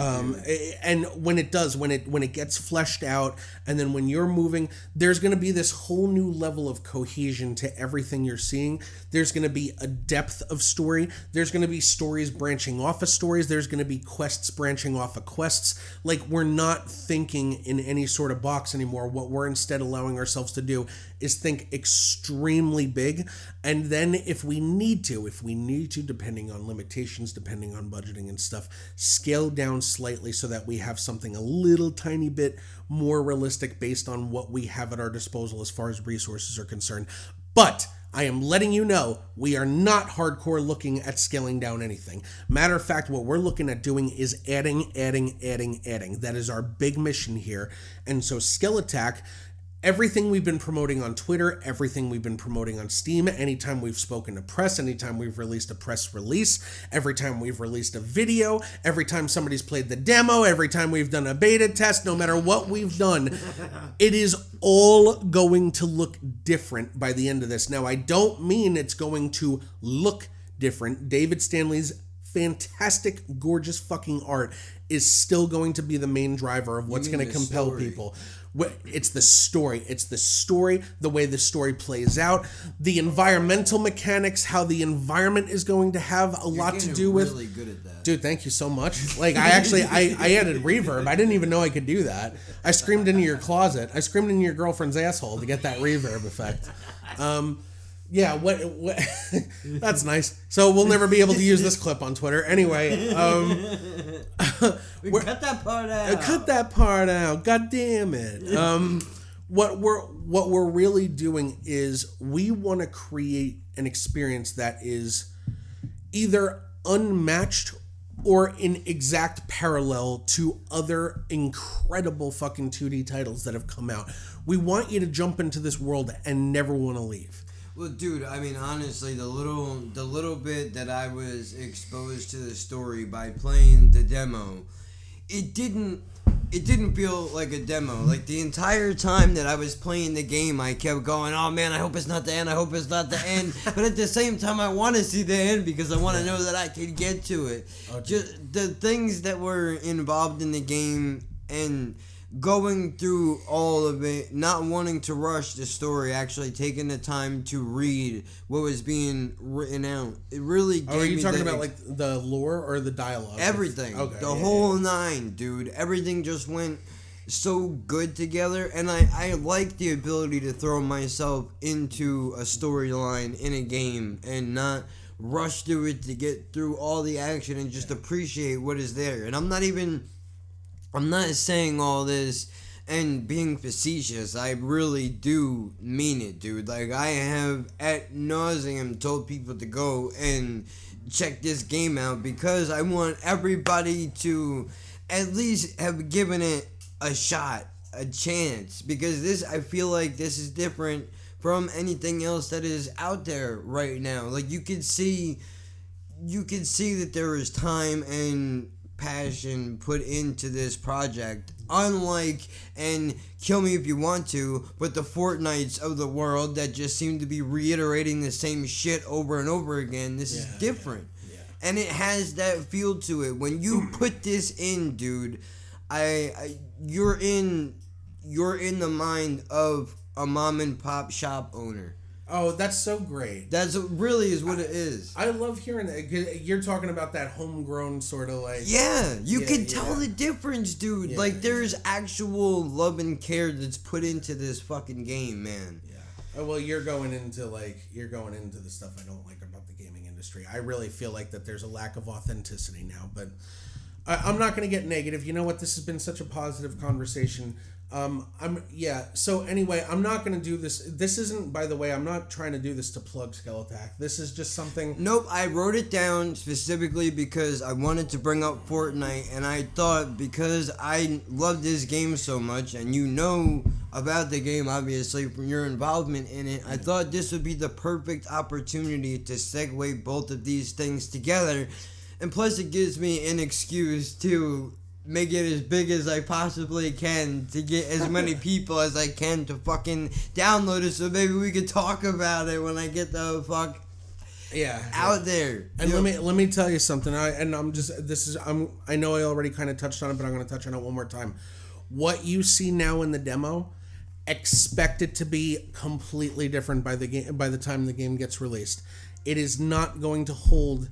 And when it gets fleshed out, and then when you're moving, there's going to be this whole new level of cohesion to everything you're seeing. There's going to be a depth of story. There's going to be stories branching off of stories. There's going to be quests branching off of quests. Like, we're not thinking in any sort of box anymore. What we're instead allowing ourselves to do is think extremely big, and then if we need to, depending on limitations, depending on budgeting and stuff, scale down slightly so that we have something a little tiny bit more realistic based on what we have at our disposal as far as resources are concerned. But I am letting you know, we are not hardcore looking at scaling down anything. Matter of fact, what we're looking at doing is adding. That is our big mission here. And so Skeletak, everything we've been promoting on Twitter, everything we've been promoting on Steam, anytime we've spoken to press, anytime we've released a press release, every time we've released a video, every time somebody's played the demo, every time we've done a beta test, no matter what we've done, it is all going to look different by the end of this. Now, I don't mean it's going to look different. David Stanley's fantastic, gorgeous fucking art is still going to be the main driver of what's going to compel people. It's the story, the way the story plays out, the environmental mechanics, how the environment is going to have a lot to do with. You're really good at that. Dude, thank you so much. Like, I added reverb. I didn't even know I could do that. I screamed into your closet. I screamed into your girlfriend's asshole to get that reverb effect. Yeah, what that's nice. So we'll never be able to use this clip on Twitter. Anyway, We cut that part out. Cut that part out. God damn it. What we're really doing is we want to create an experience that is either unmatched or in exact parallel to other incredible fucking 2D titles that have come out. We want you to jump into this world and never want to leave. Well, dude, I mean, honestly, the little bit that I was exposed to the story by playing the demo, it didn't feel like a demo. Like, the entire time that I was playing the game, I kept going, oh man, I hope it's not the end, I hope it's not the end. But at the same time, I want to see the end because I want to know that I can get to it. Okay. Just the things that were involved in the game and going through all of it, not wanting to rush the story, actually taking the time to read what was being written out. It really gave me... Are you talking about like the lore or the dialogue? Everything. Okay, the whole nine, dude. Everything just went so good together, and I like the ability to throw myself into a storyline in a game and not rush through it to get through all the action and just appreciate what is there. And I'm not saying all this and being facetious. I really do mean it, dude. Like, I have at nauseum told people to go and check this game out because I want everybody to at least have given it a shot, a chance. Because this, I feel like this is different from anything else that is out there right now. Like, you can see that there is time and passion put into this project, unlike, and kill me if you want to, but the Fortnites of the world that just seem to be reiterating the same shit over and over again. This is different. Yeah. And it has that feel to it. When you put this in, dude, you're in the mind of a mom and pop shop owner. Oh, that's so great. That's really is what it is. I love hearing that. You're talking about that homegrown sort of like... Yeah, you can tell the difference, dude. Yeah, like, there's actual love and care that's put into this fucking game, man. Yeah. Oh, well, you're going into the stuff I don't like about the gaming industry. I really feel like that there's a lack of authenticity now, but I'm not going to get negative. You know what? This has been such a positive conversation. So anyway, I'm not going to do this. This isn't, by the way, I'm not trying to do this to plug Skeletac. This is just something... Nope, I wrote it down specifically because I wanted to bring up Fortnite, and I thought because I love this game so much, and you know about the game, obviously, from your involvement in it, I thought this would be the perfect opportunity to segue both of these things together, and plus it gives me an excuse to make it as big as I possibly can to get as many people as I can to fucking download it, so maybe we could talk about it when I get the fuck out there. And let me tell you something. I know I already kind of touched on it, but I'm going to touch on it one more time. What you see now in the demo, expect it to be completely different by the time the game gets released. It is not going to hold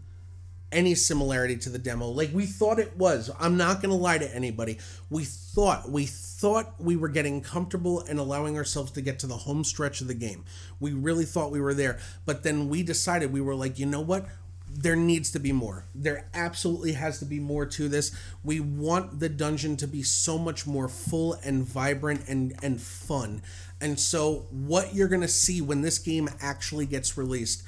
any similarity to the demo like we thought it was. I'm not going to lie to anybody. We thought we were getting comfortable and allowing ourselves to get to the home stretch of the game. We really thought we were there, but then we decided, we were like, you know what? There needs to be more. There absolutely has to be more to this. We want the dungeon to be so much more full and vibrant and fun. And so what you're going to see when this game actually gets released,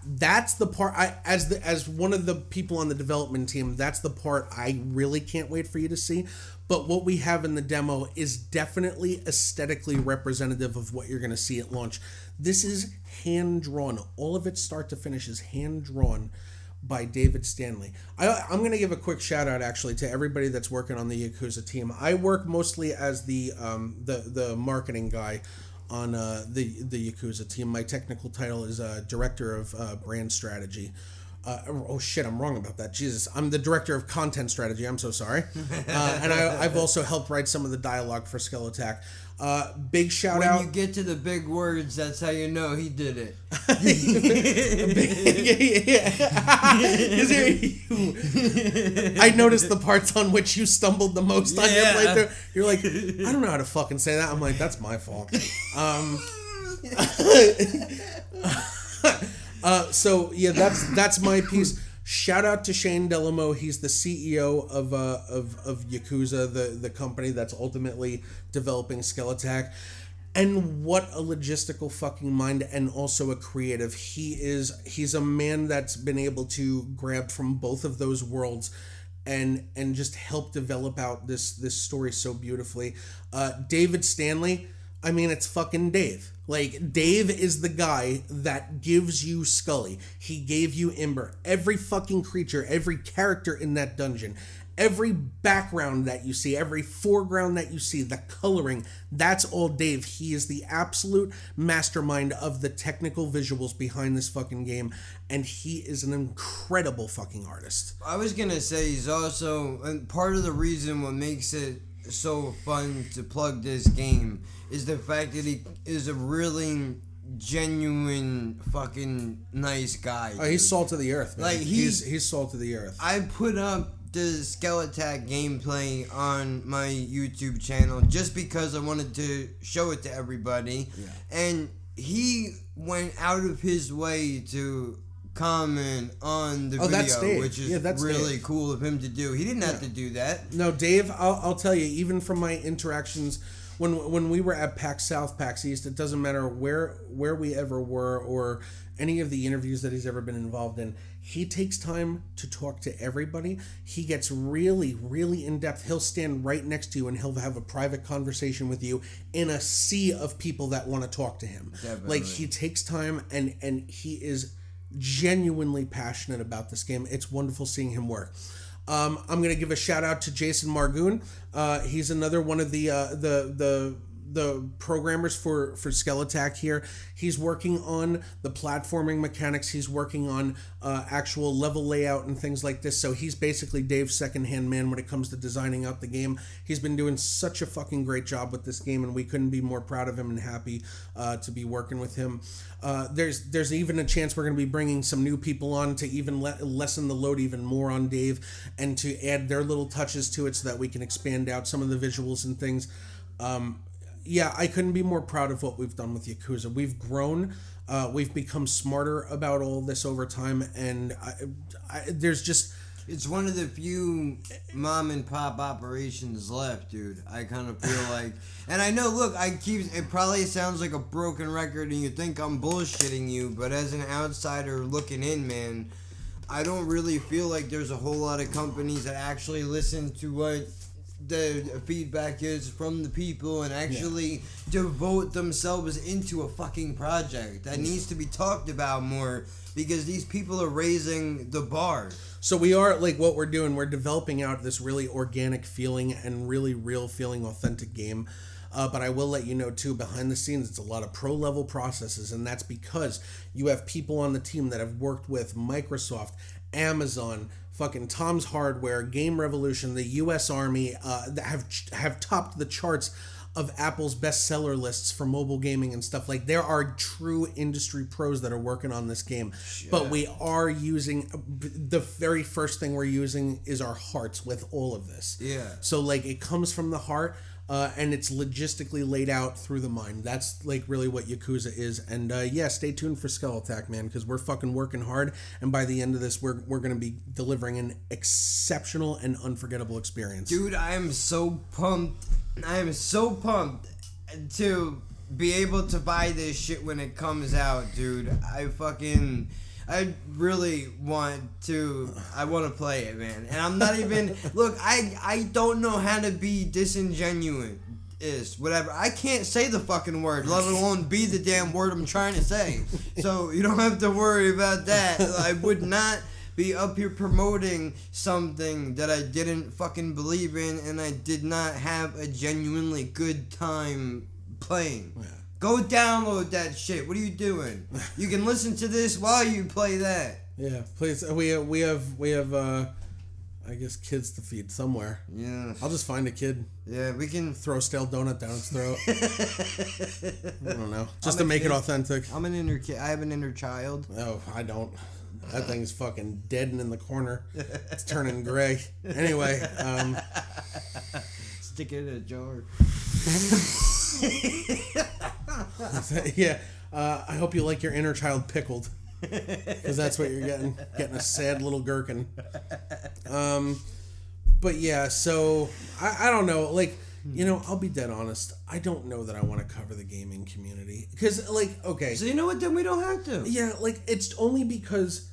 that's the part, as one of the people on the development team, that's the part I really can't wait for you to see. But what we have in the demo is definitely aesthetically representative of what you're going to see at launch. This is hand-drawn. All of it start to finish is hand-drawn by David Stanley. I'm going to give a quick shout-out, actually, to everybody that's working on the Yakuza team. I work mostly as the marketing guy on the Yakuza team. My technical title is Director of Brand Strategy. Oh shit, I'm wrong about that. Jesus, I'm the Director of Content Strategy. I'm so sorry. And I've also helped write some of the dialogue for Skeletac. Big shout out. When you get to the big words, that's how you know he did it. I noticed the parts on which you stumbled the most on your playthrough. You're like, I don't know how to fucking say that. I'm like, that's my fault. So yeah, that's my piece. Shout out to Shane Delamo. He's the CEO of Yakuza, the company that's ultimately developing Skeletak. And what a logistical fucking mind, and also a creative. He's a man that's been able to grab from both of those worlds and just help develop out this story so beautifully. David Stanley, I mean, it's fucking Dave. Like, Dave is the guy that gives you Scully. He gave you Ember. Every fucking creature, every character in that dungeon, every background that you see, every foreground that you see, the coloring, that's all Dave. He is the absolute mastermind of the technical visuals behind this fucking game, and he is an incredible fucking artist. I was gonna say he's also, and part of the reason what makes it so fun to plug this game is the fact that he is a really genuine fucking nice guy. Oh, he's salt of the earth, man. Like he's salt of the earth. I put up the Skeletak gameplay on my YouTube channel just because I wanted to show it to everybody. Yeah. And he went out of his way to comment on the video, which is really Dave. Cool of him to do. He didn't have to do that. No, Dave, I'll tell you, even from my interactions when we were at PAX South, PAX East, it doesn't matter where we ever were or any of the interviews that he's ever been involved in, he takes time to talk to everybody. He gets really, really in-depth. He'll stand right next to you and he'll have a private conversation with you in a sea of people that want to talk to him. Definitely. Like, he takes time and he is genuinely passionate about this game. It's wonderful seeing him work. I'm going to give a shout out to Jason Margoon. He's another one of the programmers for Skeletak here. He's working on the platforming mechanics. He's working on actual level layout and things like this. So he's basically Dave's second-hand man when it comes to designing out the game. He's been doing such a fucking great job with this game, and we couldn't be more proud of him and happy to be working with him. There's even a chance we're going to be bringing some new people on to even lessen the load even more on Dave and to add their little touches to it so that we can expand out some of the visuals and things. Yeah, I couldn't be more proud of what we've done with Yakuza. We've grown, we've become smarter about all this over time, and there's just... It's one of the few mom and pop operations left, dude. I kind of feel like... And I know, look, it probably sounds like a broken record and you think I'm bullshitting you, but as an outsider looking in, man, I don't really feel like there's a whole lot of companies that actually listen to what the feedback is from the people and actually devote themselves into a fucking project that needs to be talked about more, because these people are raising the bar. So we are, like, what we're doing, we're developing out this really organic feeling and really real feeling authentic game. But I will let you know, too, behind the scenes, it's a lot of pro-level processes, and that's because you have people on the team that have worked with Microsoft, Amazon, fucking Tom's Hardware, Game Revolution, the U.S. Army, that have topped the charts of Apple's bestseller lists for mobile gaming and stuff. Like, there are true industry pros that are working on this game. Yeah. But we are using, the very first thing we're using is our hearts with all of this. Yeah. So, like, it comes from the heart. And it's logistically laid out through the mind. That's, like, really what Yakuza is. And, stay tuned for Skeletak, man, because we're fucking working hard. And by the end of this, we're going to be delivering an exceptional and unforgettable experience. Dude, I am so pumped. I am so pumped to be able to buy this shit when it comes out, dude. I really want to play it, man. And I'm not even, look, I don't know how to be disingenuous, whatever. I can't say the fucking word, let alone be the damn word I'm trying to say. So you don't have to worry about that. I would not be up here promoting something that I didn't fucking believe in and I did not have a genuinely good time playing. Yeah. Go download that shit. What are you doing? You can listen to this while you play that. Yeah, please. We have I guess kids to feed somewhere. Yeah. I'll just find a kid. Yeah, we can throw a stale donut down its throat. I don't know. Just to make it authentic. I have an inner child. Oh, I don't. That thing's fucking dead and in the corner. It's turning gray. Anyway, stick it in a jar. Yeah, I hope you like your inner child pickled. Because that's what you're getting a sad little gherkin. But yeah, so I don't know, like, you know, I'll be dead honest, I don't know that I want to cover the gaming community, because, like, okay, So you know what, then we don't have to. yeah, like, it's only because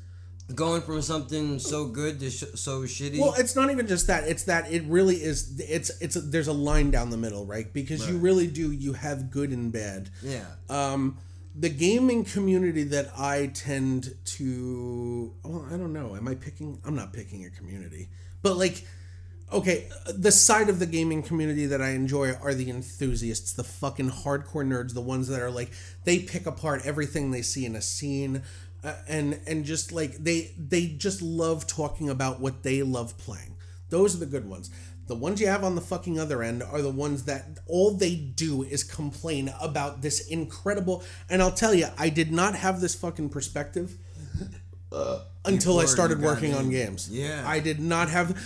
Going from something so good to so shitty. well, it's not even just that. It's that it really is. There's a line down the middle, right? Because you really do. You have good and bad. Yeah. The gaming community that I tend to. Well, I don't know. Am I picking? I'm not picking a community, but like, okay, the side of the gaming community that I enjoy are the enthusiasts, the fucking hardcore nerds, the ones that are like they pick apart everything they see in a scene. And just like they just love talking about what they love playing. Those are the good ones. The ones you have on the fucking other end are the ones that all they do is complain about this incredible. And I'll tell you, I did not have this fucking perspective until I started working on games. Yeah, I did not have.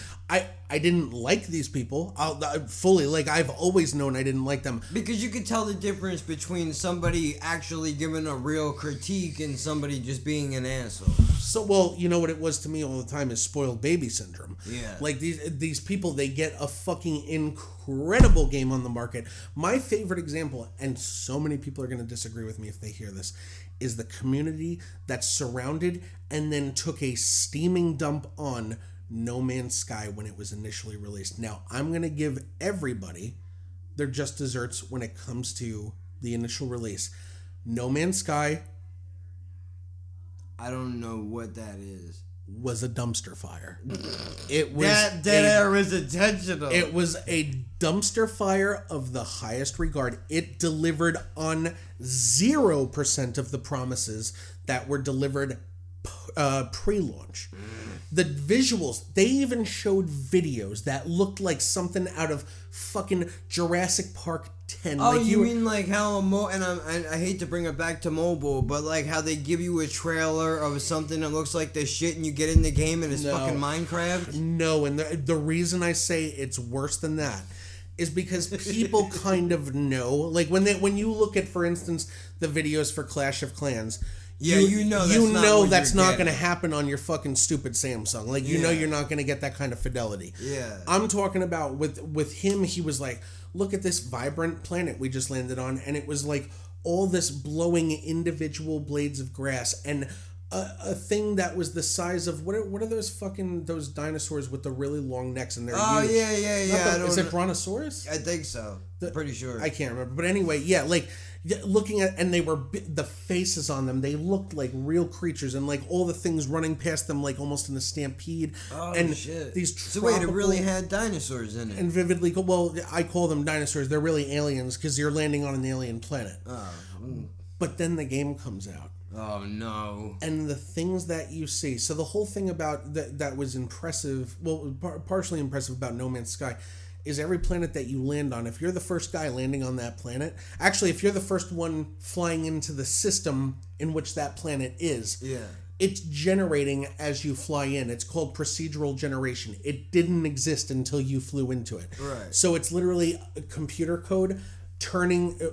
I didn't like these people. I fully, like, I've always known I didn't like them. Because you could tell the difference between somebody actually giving a real critique and somebody just being an asshole. So, well, you know what it was to me all the time is spoiled baby syndrome. Yeah. Like, these people, they get a fucking incredible game on the market. My favorite example, and so many people are going to disagree with me if they hear this, is the community that surrounded and then took a steaming dump on No Man's Sky when it was initially released. Now, I'm going to give everybody their just desserts when it comes to the initial release. No Man's Sky, I don't know what that is. was a dumpster fire. It was that air was intentional. It was a dumpster fire of the highest regard. It delivered on 0% of the promises that were delivered pre-launch. The visuals, they even showed videos that looked like something out of fucking Jurassic Park 10. Oh, like you mean like how I hate to bring it back to mobile, but like how they give you a trailer of something that looks like the shit and you get in the game and it's fucking Minecraft? No, and the reason I say it's worse than that is because people kind of know, like when you look at, for instance, the videos for Clash of Clans, yeah, you know that's not going to happen on your fucking stupid Samsung. Like, you know you're not going to get that kind of fidelity. Yeah. I'm talking about with him, he was like, look at this vibrant planet we just landed on, and it was like all this blowing individual blades of grass and a thing that was the size of what are those dinosaurs with the really long necks and they're huge? Yeah. Is it Brontosaurus? I think so. Pretty sure. I can't remember, but anyway, yeah, like looking at, and they were the faces on them, they looked like real creatures, and like all the things running past them like almost in a stampede. Oh, and shit. These so wait, it really had dinosaurs in it, and vividly, well, I call them dinosaurs, they're really aliens because you're landing on an alien planet. But then the game comes out. Oh no. And the things that you see, so the whole thing about that was impressive, well, partially impressive about No Man's Sky, is every planet that you land on, if you're the first guy landing on that planet, actually if you're the first one flying into the system in which that planet is, it's generating as you fly in. It's called procedural generation. It didn't exist until you flew into it. Right. So it's literally a computer code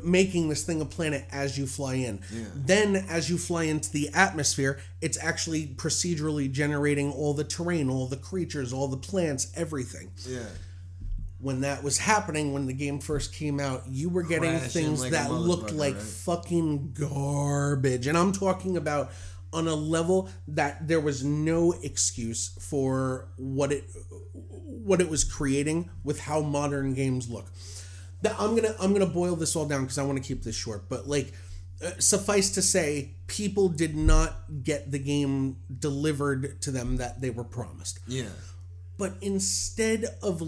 making this thing a planet as you fly in. Yeah. Then as you fly into the atmosphere, it's actually procedurally generating all the terrain, all the creatures, all the plants, everything. Yeah. When that was happening, when the game first came out, you were getting things like that looked like fucking garbage. And I'm talking about on a level that there was no excuse for what it was creating with how modern games look. I'm gonna boil this all down because I want to keep this short, but like suffice to say, people did not get the game delivered to them that they were promised. Yeah. But instead of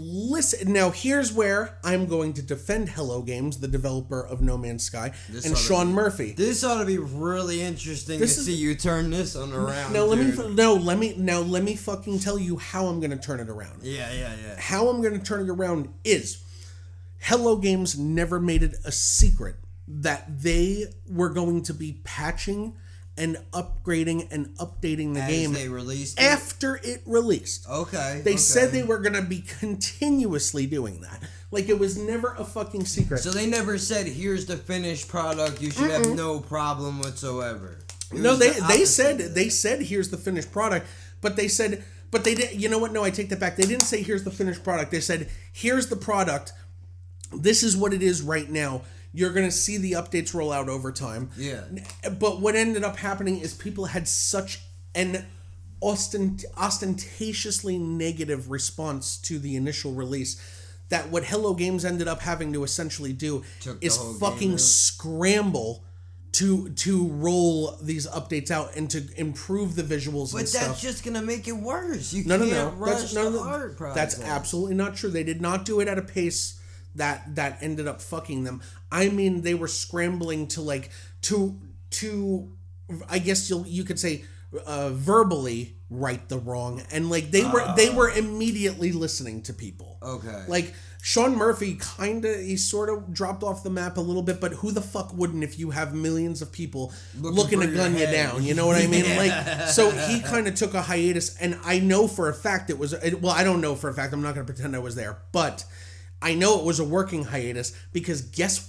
now here's where I'm going to defend Hello Games, the developer of No Man's Sky, and Sean Murphy. This ought to be really interesting to see you turn this on around. Let me fucking tell you how I'm going to turn it around. Yeah. How I'm going to turn it around is Hello Games never made it a secret that they were going to be patching and upgrading and updating the game they released after it released. Okay. They said they were going to be continuously doing that. Like, it was never a fucking secret. So they never said, here's the finished product, you should have no problem whatsoever. No, they said here's the finished product, but they did. You know what? No, I take that back. They didn't say here's the finished product. They said here's the product. This is what it is right now. You're going to see the updates roll out over time. Yeah. But what ended up happening is people had such an ostentatiously negative response to the initial release that what Hello Games ended up having to essentially do is fucking scramble to roll these updates out and to improve the visuals and stuff. But that's just going to make it worse. You no, can't rush the art process. That's absolutely not true. They did not do it at a pace that ended up fucking them. I mean, they were scrambling to I guess you could say verbally right the wrong, and like they were immediately listening to people. Okay. Like Sean Murphy he sort of dropped off the map a little bit, but who the fuck wouldn't if you have millions of people looking to gun you down? You know what I mean? Like, so he kind of took a hiatus, and I know for a fact I don't know for a fact. I'm not going to pretend I was there, but I know it was a working hiatus because guess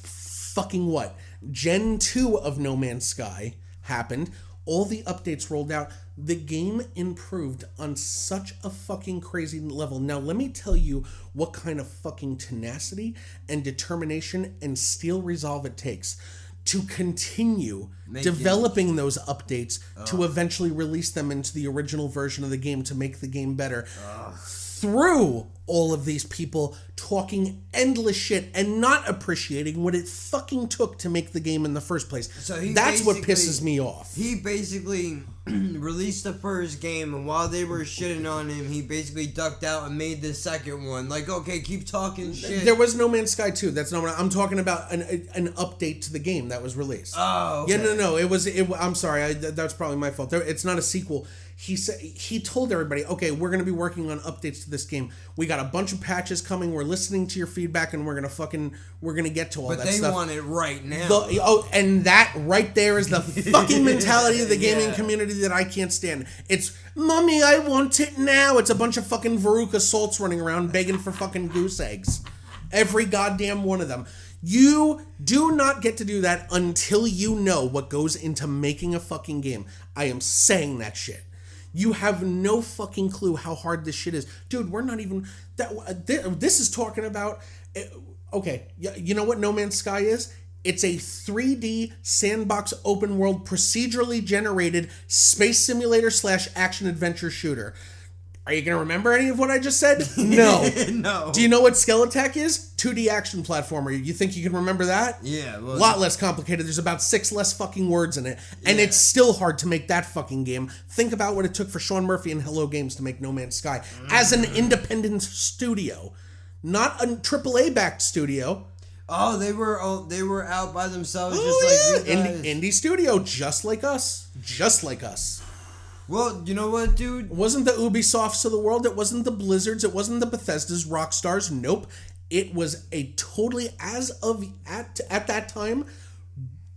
fucking what? Gen 2 of No Man's Sky happened. All the updates rolled out. The game improved on such a fucking crazy level. Now, let me tell you what kind of fucking tenacity and determination and steel resolve it takes to continue developing those updates to eventually release them into the original version of the game to make the game better. Through all of these people talking endless shit and not appreciating what it fucking took to make the game in the first place. So that's what pisses me off. He basically released the first game, and while they were shitting on him, he basically ducked out and made the second one. Like, okay, keep talking shit. There was No Man's Sky 2. That's not what I'm talking about. An update to the game that was released. Oh, okay. Yeah, no. I'm sorry. That's probably my fault. It's not a sequel. He told everybody, okay, we're going to be working on updates to this game. We got a bunch of patches coming. We're listening to your feedback, and we're going to get to all that stuff. But they want it right now. And that right there is the fucking mentality of the gaming community that I can't stand. It's, Mommy, I want it now. It's a bunch of fucking Veruca Salts running around begging for fucking goose eggs. Every goddamn one of them. You do not get to do that until you know what goes into making a fucking game. I am saying that shit. You have no fucking clue how hard this shit is. Dude, we're not even... This is talking about... Okay, you know what No Man's Sky is? It's a 3D sandbox open world procedurally generated space simulator / action adventure shooter. Are you going to remember any of what I just said? No. No. Do you know what Skeletech is? 2D action platformer. You think you can remember that? Yeah. Well, a lot less complicated. There's about 6 less fucking words in it. And it's still hard to make that fucking game. Think about what it took for Sean Murphy and Hello Games to make No Man's Sky. As an independent studio. Not a AAA-backed studio. Oh, they were out by themselves just like you guys. Indie studio, just like us. Just like us. Well, you know what, dude? It wasn't the Ubisofts of the world. It wasn't the Blizzards. It wasn't the Bethesdas, Rockstars. Nope. It was a totally, at that time,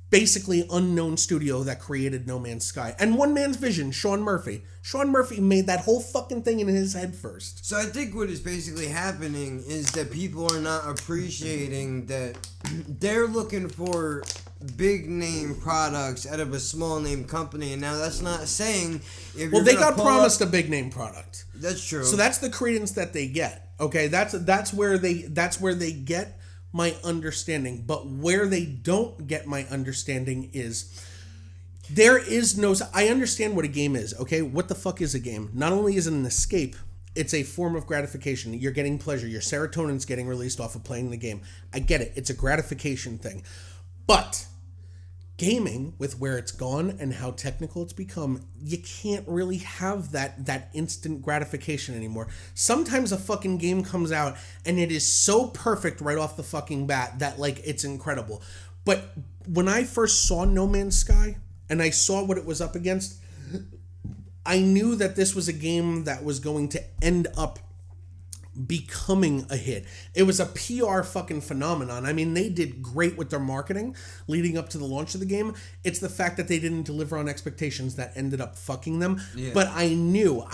basically unknown studio that created No Man's Sky. And one man's vision, Sean Murphy. Sean Murphy made that whole fucking thing in his head first. So I think what is basically happening is that people are not appreciating that they're looking for big name products out of a small name company, and now that's not saying if well, they got promised a big name product. That's true. So that's the credence that they get. Okay, that's where they get my understanding. But where they don't get my understanding is there is no. I understand what a game is. Okay, what the fuck is a game? Not only is it an escape, it's a form of gratification. You're getting pleasure. Your serotonin's getting released off of playing the game. I get it. It's a gratification thing. But gaming, with where it's gone and how technical it's become, you can't really have that instant gratification anymore. Sometimes a fucking game comes out and it is so perfect right off the fucking bat that, like, it's incredible. But when I first saw No Man's Sky and I saw what it was up against, I knew that this was a game that was going to end up becoming a hit. It was a PR fucking phenomenon. I mean, they did great with their marketing leading up to the launch of the game. It's the fact that they didn't deliver on expectations that ended up fucking them. Yeah. But I knew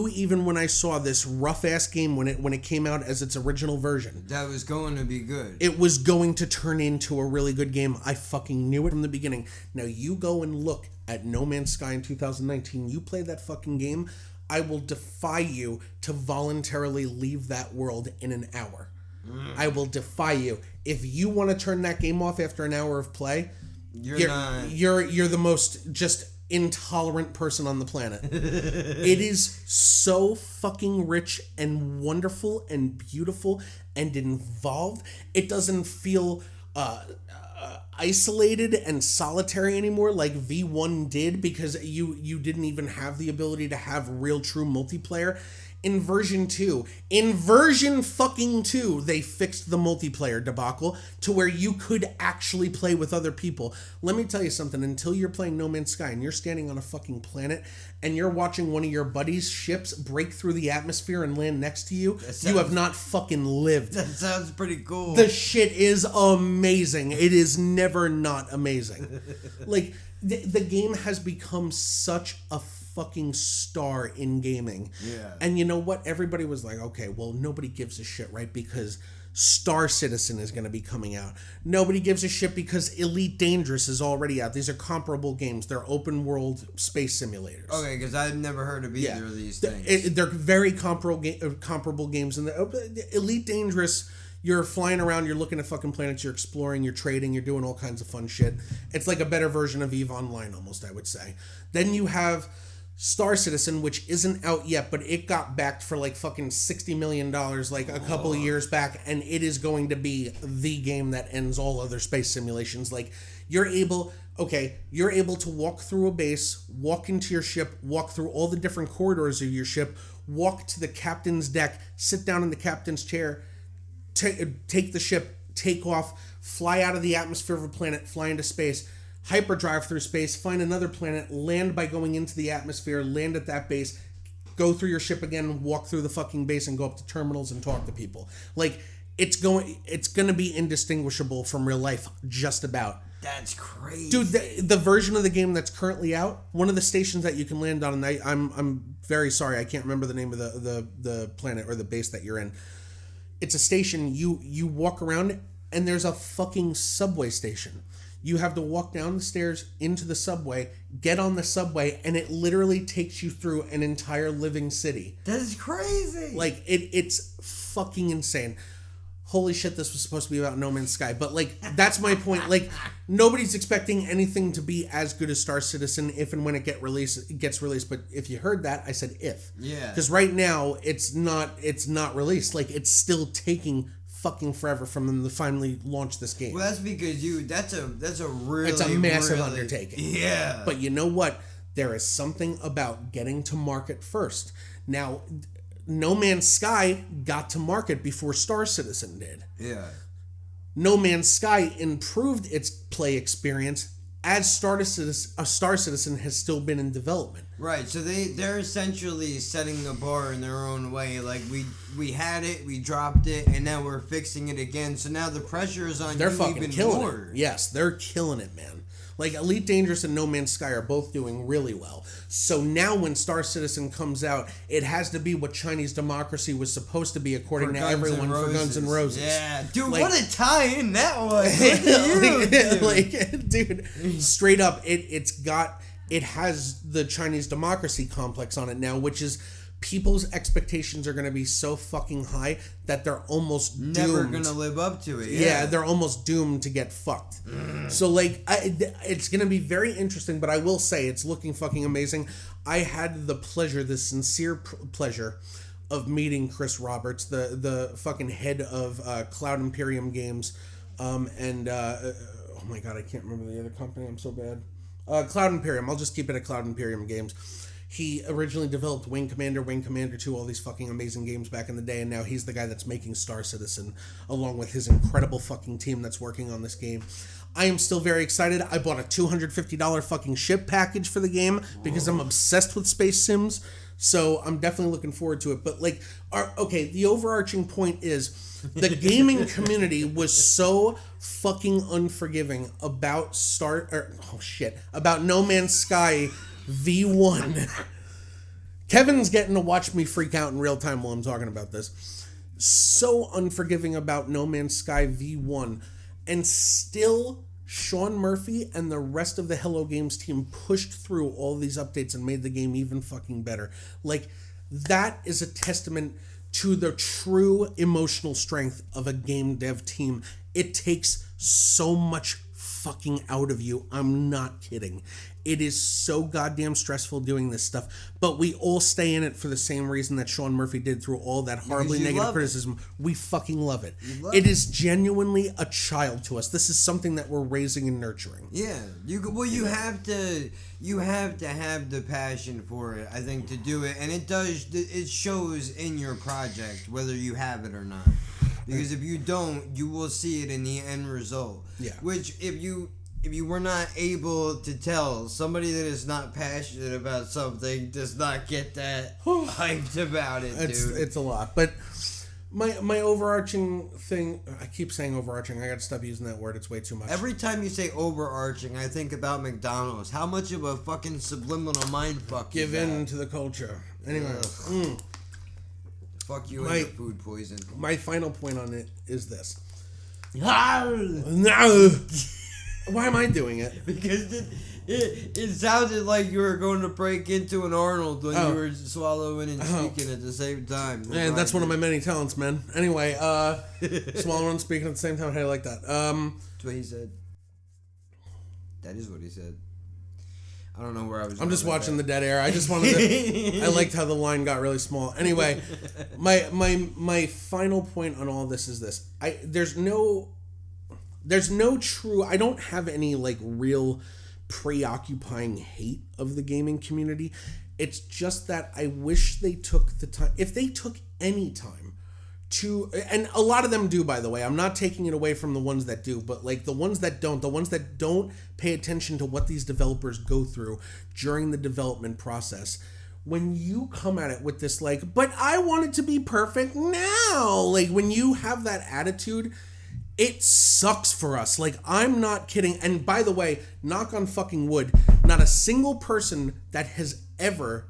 even when I saw this rough ass game when it came out as its original version, that was going to be good. It was going to turn into a really good game. I fucking knew it from the beginning. Now you go and look at No Man's Sky in 2019. You play that fucking game, I will defy you to voluntarily leave that world in an hour. I will defy you. If you want to turn that game off after an hour of play, you're the most just intolerant person on the planet. It is so fucking rich and wonderful and beautiful and involved. It doesn't feel isolated and solitary anymore like V1 did, because you didn't even have the ability to have real true multiplayer. In version 2, they fixed the multiplayer debacle to where you could actually play with other people. Let me tell you something, until you're playing No Man's Sky and you're standing on a fucking planet and you're watching one of your buddies' ships break through the atmosphere and land next to you, you have not fucking lived. That sounds pretty cool. The shit is amazing. It is never not amazing. Like, the game has become such a fucking star in gaming. Yeah. And you know what? Everybody was like, okay, well, nobody gives a shit, right? Because Star Citizen is going to be coming out. Nobody gives a shit because Elite Dangerous is already out. These are comparable games. They're open world space simulators. Okay, because I've never heard of either of these things. They're very comparable games. And Elite Dangerous, you're flying around, you're looking at fucking planets, you're exploring, you're trading, you're doing all kinds of fun shit. It's like a better version of EVE Online almost, I would say. Then you have Star Citizen, which isn't out yet, but it got backed for like fucking $60 million like a couple of years back, and it is going to be the game that ends all other space simulations. Like, you're able to walk through a base, walk into your ship, walk through all the different corridors of your ship, walk to the captain's deck, sit down in the captain's chair, take the ship, take off, fly out of the atmosphere of a planet, fly into space, hyperdrive through space, find another planet, land by going into the atmosphere, land at that base, go through your ship again, walk through the fucking base and go up to terminals and talk to people. Like, it's going to be indistinguishable from real life, just about. That's crazy. Dude, the version of the game that's currently out, one of the stations that you can land on, and I'm very sorry, I can't remember the name of the planet or the base that you're in. It's a station, you walk around and there's a fucking subway station. You have to walk down the stairs into the subway, get on the subway, and it literally takes you through an entire living city. That is crazy. Like, it's fucking insane. Holy shit, this was supposed to be about No Man's Sky. But, like, that's my point. Like, nobody's expecting anything to be as good as Star Citizen if and when it gets released. But if you heard that, I said if. Yeah. Because right now, it's not released. Like, it's still taking fucking forever from them to finally launch this game. Well, that's because that's a really, it's a massive undertaking. Yeah. But you know what? There is something about getting to market first. Now, No Man's Sky got to market before Star Citizen did. Yeah. No Man's Sky improved its play experience as Star Citizen has still been in development. Right, so they're essentially setting the bar in their own way. Like, we had it, we dropped it, and now we're fixing it again. So now the pressure is on they're you fucking even killing more. It. Yes, they're killing it, man. Like, Elite Dangerous and No Man's Sky are both doing really well. So now when Star Citizen comes out, it has to be what Chinese democracy was supposed to be according to everyone for Guns N' Roses. Yeah, dude, like, what a tie-in that was. Look at you, dude. Dude, straight up, it has the Chinese democracy complex on it now, which is people's expectations are going to be so fucking high that they're almost never doomed. going to live up to it. Yeah, they're almost doomed to get fucked. So, like, it's going to be very interesting, but I will say it's looking fucking amazing. I had the sincere pleasure of meeting Chris Roberts, the fucking head of Cloud Imperium Games, oh my god, I can't remember the other company, I'm so bad. Cloud Imperium, I'll just keep it at Cloud Imperium Games. He originally developed Wing Commander 2, all these fucking amazing games back in the day, and now he's the guy that's making Star Citizen, along with his incredible fucking team that's working on this game. I am still very excited. I bought a $250 fucking ship package for the game because I'm obsessed with space sims. So I'm definitely looking forward to it. But like, the overarching point is the gaming community was so fucking unforgiving about about No Man's Sky V1. Kevin's getting to watch me freak out in real time while I'm talking about this. So unforgiving about No Man's Sky V1, and still Sean Murphy and the rest of the Hello Games team pushed through all these updates and made the game even fucking better. Like, that is a testament to the true emotional strength of a game dev team. It takes so much fucking out of you. I'm not kidding. It is so goddamn stressful doing this stuff, but we all stay in it for the same reason that Sean Murphy did through all that horribly negative criticism. We fucking love it. It is genuinely a child to us. This is something that we're raising and nurturing. Yeah, you have to have the passion for it, I think, to do it, and it shows in your project whether you have it or not. Because if you don't, you will see it in the end result. Yeah. Which, if you were not able to tell, somebody that is not passionate about something does not get that hyped about it, dude. It's a lot. But my overarching thing, I keep saying overarching, I gotta stop using that word, it's way too much. Every time you say overarching, I think about McDonald's. How much of a fucking subliminal mindfuck Give in to the culture. Anyway. Fuck you and your food poison. My final point on it is this. Why am I doing it? Because it sounded like you were going to break into an Arnold when you were swallowing and speaking at the same time. That's one of my many talents, man. Anyway, swallowing and speaking at the same time. How do you like that? That's what he said. That is what he said. I don't know where I was. I'm just watching the dead air. I just wanted to. I liked how the line got really small. Anyway, my final point on all this is this. There's no true. I don't have any like real preoccupying hate of the gaming community. It's just that I wish they took the time. If they took any time to, and a lot of them do, by the way. I'm not taking it away from the ones that do, but like the ones that don't pay attention to what these developers go through during the development process. When you come at it with this like, but I want it to be perfect now. Like when you have that attitude, it sucks for us. Like, I'm not kidding. And by the way, knock on fucking wood, not a single person that has ever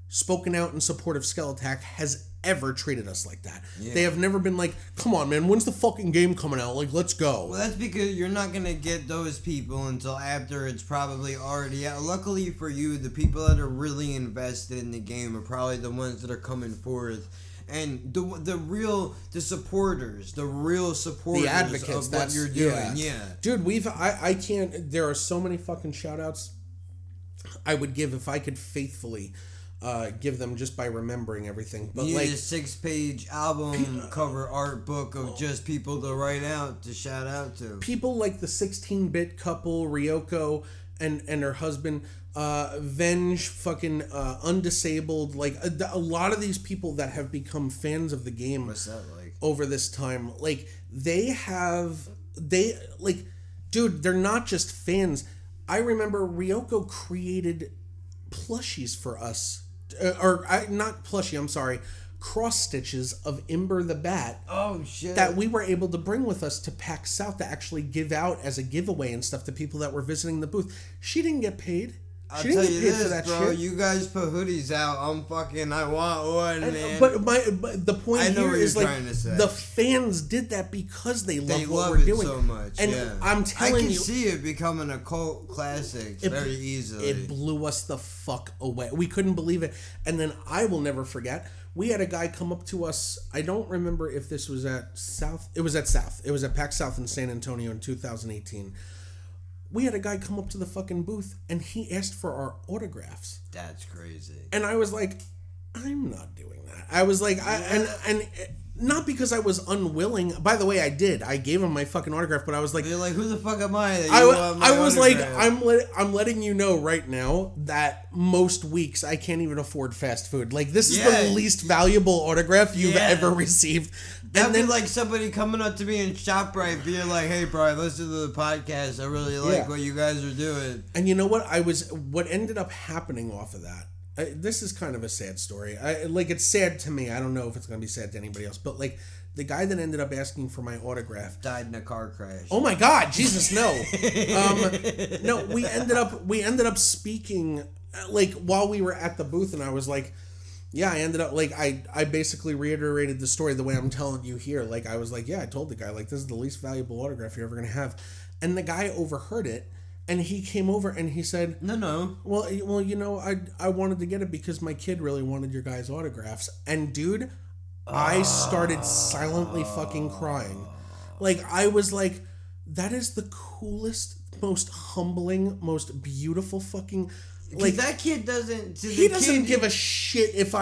spoken out in support of Skeletak has ever treated us like that. Yeah. They have never been like, come on, man, when's the fucking game coming out? Like, let's go. Well, that's because you're not going to get those people until after it's probably already out. Luckily for you, the people that are really invested in the game are probably the ones that are coming forth. And the real supporters, the advocates of what you're doing. Yeah. Dude, I can't, there are so many fucking shout outs I would give if I could faithfully give them just by remembering everything. But you like need a 6-page album cover art book of just people to write out, to shout out to. People like the 16-bit couple, Ryoko and her husband, Venge, fucking Undisabled, like a lot of these people that have become fans of the game. What's that like? Over this time, like they're not just fans. I remember Ryoko created plushies for us, cross stitches of Ember the Bat. Oh shit! That we were able to bring with us to PAX South to actually give out as a giveaway and stuff to people that were visiting the booth. She didn't get paid. I'll tell you this, bro. Shit. You guys put hoodies out. I want one, man. But the point here is like the fans did that because they love what we're doing so much. And I'm telling you, I can see it becoming a cult classic very easily. It blew us the fuck away. We couldn't believe it. And then I will never forget. We had a guy come up to us. I don't remember if this was at South. It was at South. It was at PAX South in San Antonio in 2018. We had a guy come up to the fucking booth and he asked for our autographs. That's crazy. And I was like, I'm not doing that. I was like, and not because I was unwilling. By the way, I did. I gave him my fucking autograph, but I was like, you're like, who the fuck am I? I was like, I'm letting you know right now that most weeks I can't even afford fast food. Like, this is the least valuable autograph you've ever received. That'd be like somebody coming up to me in ShopRite being like, hey, bro, I listened to the podcast. I really like what you guys are doing. And you know what? What ended up happening off of that, this is kind of a sad story. It's sad to me. I don't know if it's going to be sad to anybody else, but like the guy that ended up asking for my autograph died in a car crash. Oh my God, Jesus, no. No, we ended up speaking like while we were at the booth, and I was like, yeah, I ended up like I basically reiterated the story the way I'm telling you here. Like I was like, yeah, I told the guy like this is the least valuable autograph you're ever gonna have, and the guy overheard it. And he came over and he said, No. Well, you know, I wanted to get it because my kid really wanted your guys' autographs. And dude, I started silently fucking crying. Like, I was like, that is the coolest, most humbling, most beautiful fucking... Like that kid doesn't. He doesn't give a shit if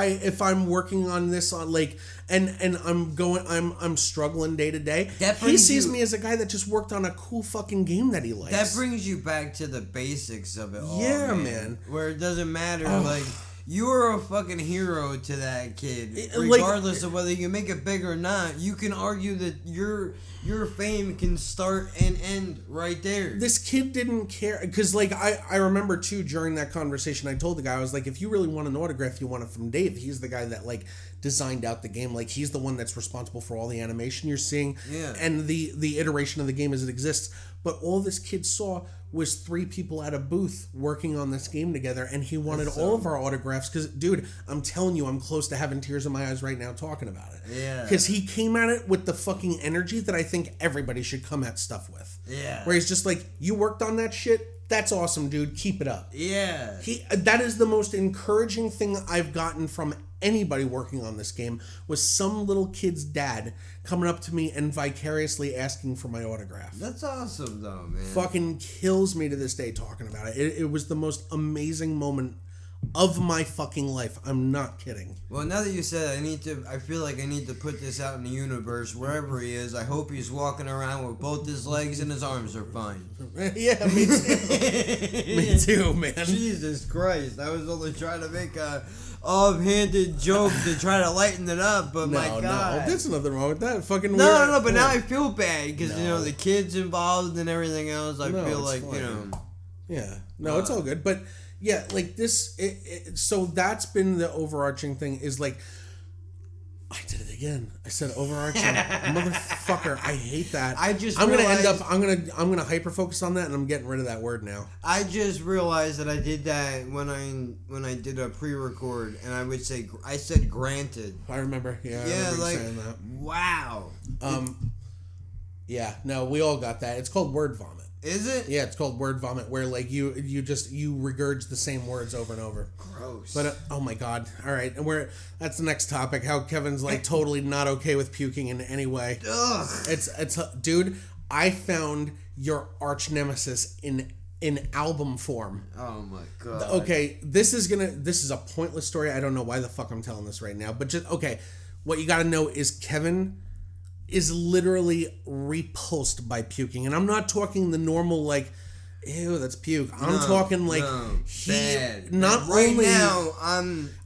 I'm working on this on like and I'm struggling day to day. He sees me as a guy that just worked on a cool fucking game that he likes. That brings you back to the basics of it all. Yeah, man. Where it doesn't matter. Like you're a fucking hero to that kid, regardless of whether you make it big or not. You can argue that your fame can start and end right there. This kid didn't care because, like, I remember too during that conversation, I told the guy, I was like, if you really want an autograph, you want it from Dave. He's the guy that like designed out the game. Like, he's the one that's responsible for all the animation you're seeing, and the iteration of the game as it exists. But all this kid saw was 3 people at a booth working on this game together, and he wanted all of our autographs because, dude, I'm telling you, I'm close to having tears in my eyes right now talking about it. Yeah. Because he came at it with the fucking energy that I think everybody should come at stuff with. Yeah. Where he's just like, you worked on that shit? That's awesome, dude. Keep it up. Yeah. That is the most encouraging thing I've gotten from anybody working on this game, was some little kid's dad coming up to me and vicariously asking for my autograph. That's awesome, though, man. Fucking kills me to this day talking about it. It was the most amazing moment of my fucking life. I'm not kidding. Well, now that you said it, I feel like I need to put this out in the universe. Wherever he is, I hope he's walking around with both his legs and his arms are fine. Yeah, me too. Me too, man. Jesus Christ. I was only trying to make a offhanded joke to try to lighten it up, but my God. No, there's nothing wrong with that. Fucking No, but now I feel bad because, the kids involved and everything else. I feel like, fine. Yeah. No, it's all good. But, yeah, like this, so that's been the overarching thing is like, I did it again. I said overarching. Motherfucker, I hate that. I'm gonna hyper focus on that, and I'm getting rid of that word now. I just realized that I did that when I did a pre-record, and I said granted. I remember. Yeah, I remember like saying that. Wow. Yeah, no, we all got that. It's called word vomit. Is it? Yeah, it's called word vomit, where like you regurge the same words over and over. Gross. But oh my God! All right, and that's the next topic. How Kevin's like totally not okay with puking in any way. Ugh. It's dude. I found your arch nemesis in album form. Oh my God. Okay, this is a pointless story. I don't know why the fuck I'm telling this right now, but just okay. What you got to know is Kevin is literally repulsed by puking. And I'm not talking the normal, like, ew, that's puke. I'm talking like bad. Not right only now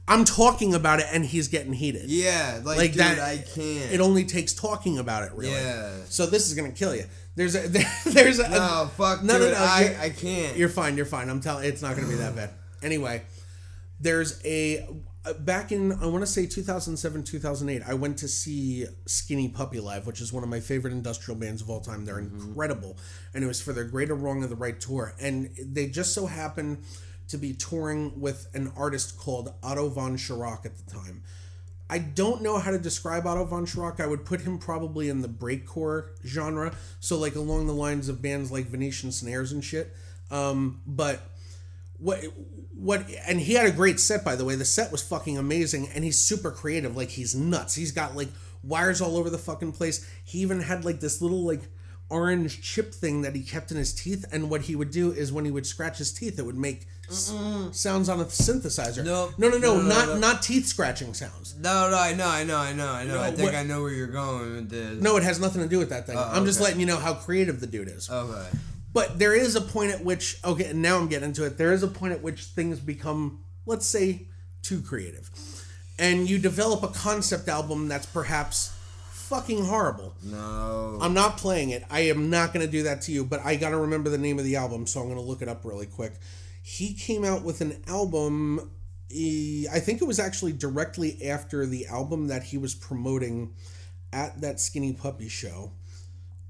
I'm talking about it and he's getting heated. Yeah, like dude, that, I can't. It only takes talking about it, really. Yeah. So this is gonna kill you. There's a no, fuck, no, dude, I can't. You're fine. I'm telling. It's not gonna be that bad. Anyway, there's back in, I want to say 2007, 2008, I went to see Skinny Puppy live, which is one of my favorite industrial bands of all time. They're incredible. And it was for their Great or Wrong of the Right tour. And they just so happened to be touring with an artist called Otto von Schirach at the time. I don't know how to describe Otto von Schirach. I would put him probably in the breakcore genre. So like along the lines of bands like Venetian Snares and shit. But what and he had a great set, by the way. The set was fucking amazing, and he's super creative. Like, he's nuts. He's got like wires all over the fucking place. He even had like this little like orange chip thing that he kept in his teeth, and what he would do is when he would scratch his teeth, it would make sounds on a synthesizer. No, not teeth scratching sounds. No, I know. I think I know where you're going with this. No, it has nothing to do with that thing. I'm just letting you know how creative the dude is. Okay. But there is a point at which, okay, now I'm getting into it. There is a point at which things become, let's say, too creative. And you develop a concept album that's perhaps fucking horrible. No. I'm not playing it. I am not going to do that to you, but I got to remember the name of the album, so I'm going to look it up really quick. He came out with an album, I think it was actually directly after the album that he was promoting at that Skinny Puppy show.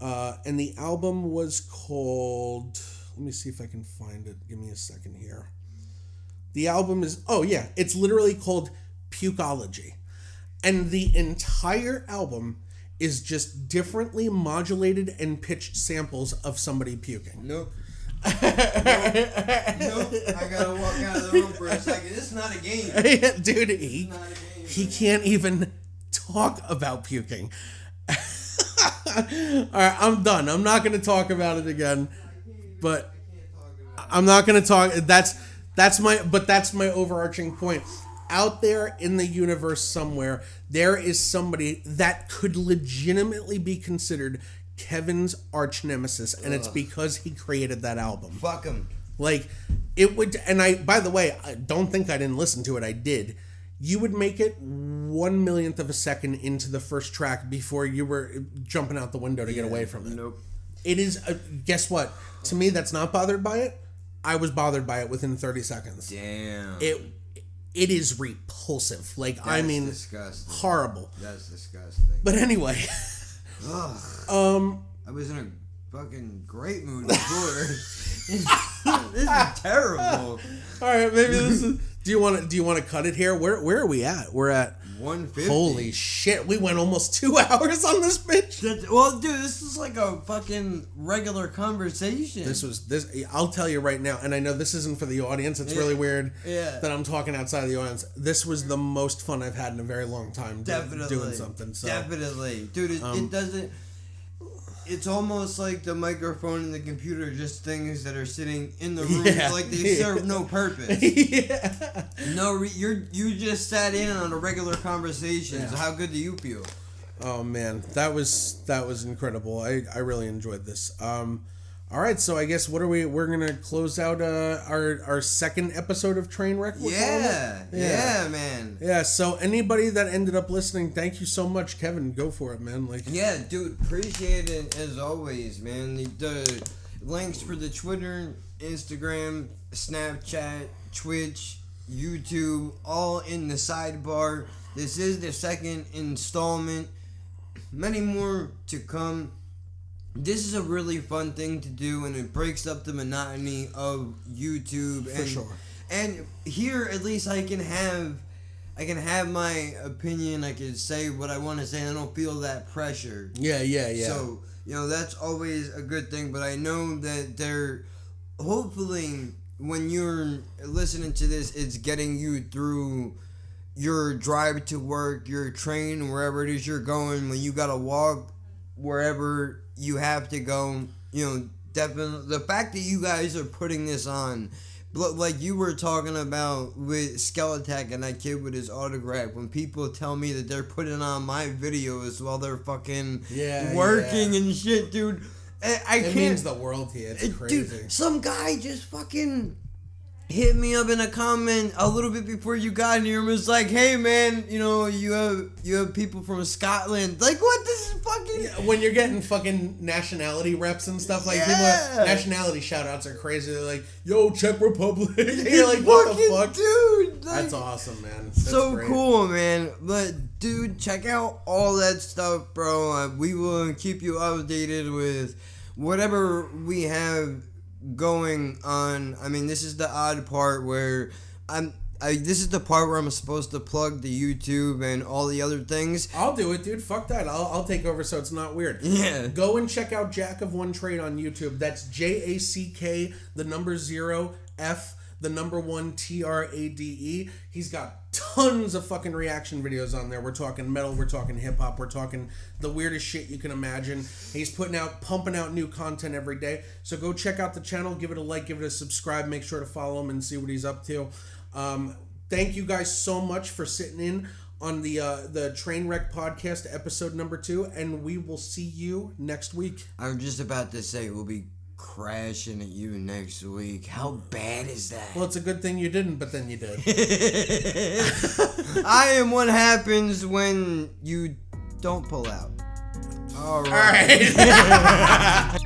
And the album was called... Let me see if I can find it. Give me a second here. The album is... Oh, yeah. It's literally called Pukeology. And the entire album is just differently modulated and pitched samples of somebody puking. Nope. Nope. I gotta walk out of the room for a second. It's not a game. Dude, he can't even talk about puking. Alright, I'm done. I'm not gonna talk about it again. But I'm not gonna talk. That's my overarching point. Out there in the universe somewhere, there is somebody that could legitimately be considered Kevin's arch nemesis, and it's because he created that album. Fuck him. Like, it would, and by the way, I don't think I didn't listen to it, I did. You would make it 1/1,000,000th of a second into the first track before you were jumping out the window to get away from it. Nope. It is, guess what? To me, that's not bothered by it. I was bothered by it within 30 seconds. Damn. It is repulsive. Like, That's I mean, disgusting. Horrible. That's disgusting. But anyway. I was in a fucking great mood before. This is terrible. All right, maybe this is. Do you want to cut it here? Where are we at? We're at 150. Holy shit! We went almost 2 hours on this bitch. Well, dude, this is like a fucking regular conversation. This. I'll tell you right now, and I know this isn't for the audience. It's really weird that I'm talking outside of the audience. This was the most fun I've had in a very long time. Doing something. So. Definitely, dude. It doesn't. It's almost like the microphone and the computer are just things that are sitting in the room, like they serve no purpose. You just sat in on a regular conversation. So how good do you feel? Oh man, that was incredible. I really enjoyed this. All right, so I guess we're gonna close out our second episode of Trainwreck. Yeah, man. Yeah. So anybody that ended up listening, thank you so much, Kevin. Go for it, man. Like. Yeah, dude. Appreciate it as always, man. The links for the Twitter, Instagram, Snapchat, Twitch, YouTube, all in the sidebar. This is the second installment. Many more to come. This is a really fun thing to do, and it breaks up the monotony of YouTube. For sure. And here, at least, I can have my opinion. I can say what I want to say, and I don't feel that pressure. Yeah. So, that's always a good thing. But I know that hopefully, when you're listening to this, it's getting you through your drive to work, your train, wherever it is you're going, when you gotta walk wherever you have to go. Definitely the fact that you guys are putting this on, like you were talking about with Skeletac and that kid with his autograph, when people tell me that they're putting on my videos while they're fucking working and shit, dude, it means the world to you. It's crazy. Dude, some guy just fucking hit me up in a comment a little bit before you got here and was like, "Hey man, you have people from Scotland." Like, what? This is fucking when you're getting fucking nationality reps and stuff, like people nationality shout outs are crazy. They're like, "Yo, Czech Republic." You're like, what the fuck? Dude, like, that's awesome, man. That's so great. Cool, man. But dude, check out all that stuff, bro. We will keep you updated with whatever we have going on. I mean, this is the odd part where this is the part where I'm supposed to plug the YouTube and all the other things. I'll do it, dude. Fuck that. I'll take over so it's not weird. Yeah. Go and check out Jack of One Trade on YouTube. That's JACK 0 F 1 TRADE. He's got tons of fucking reaction videos on there. We're talking metal, we're talking hip hop, we're talking the weirdest shit you can imagine. He's pumping out new content every day. So go check out the channel, give it a like, give it a subscribe, make sure to follow him and see what he's up to. Thank you guys so much for sitting in on the Trainwreck podcast episode number 2, and we will see you next week. I'm just about to say we'll be crashing at you next week. How bad is that? Well, it's a good thing you didn't, but then you did. I am what happens when you don't pull out. All right.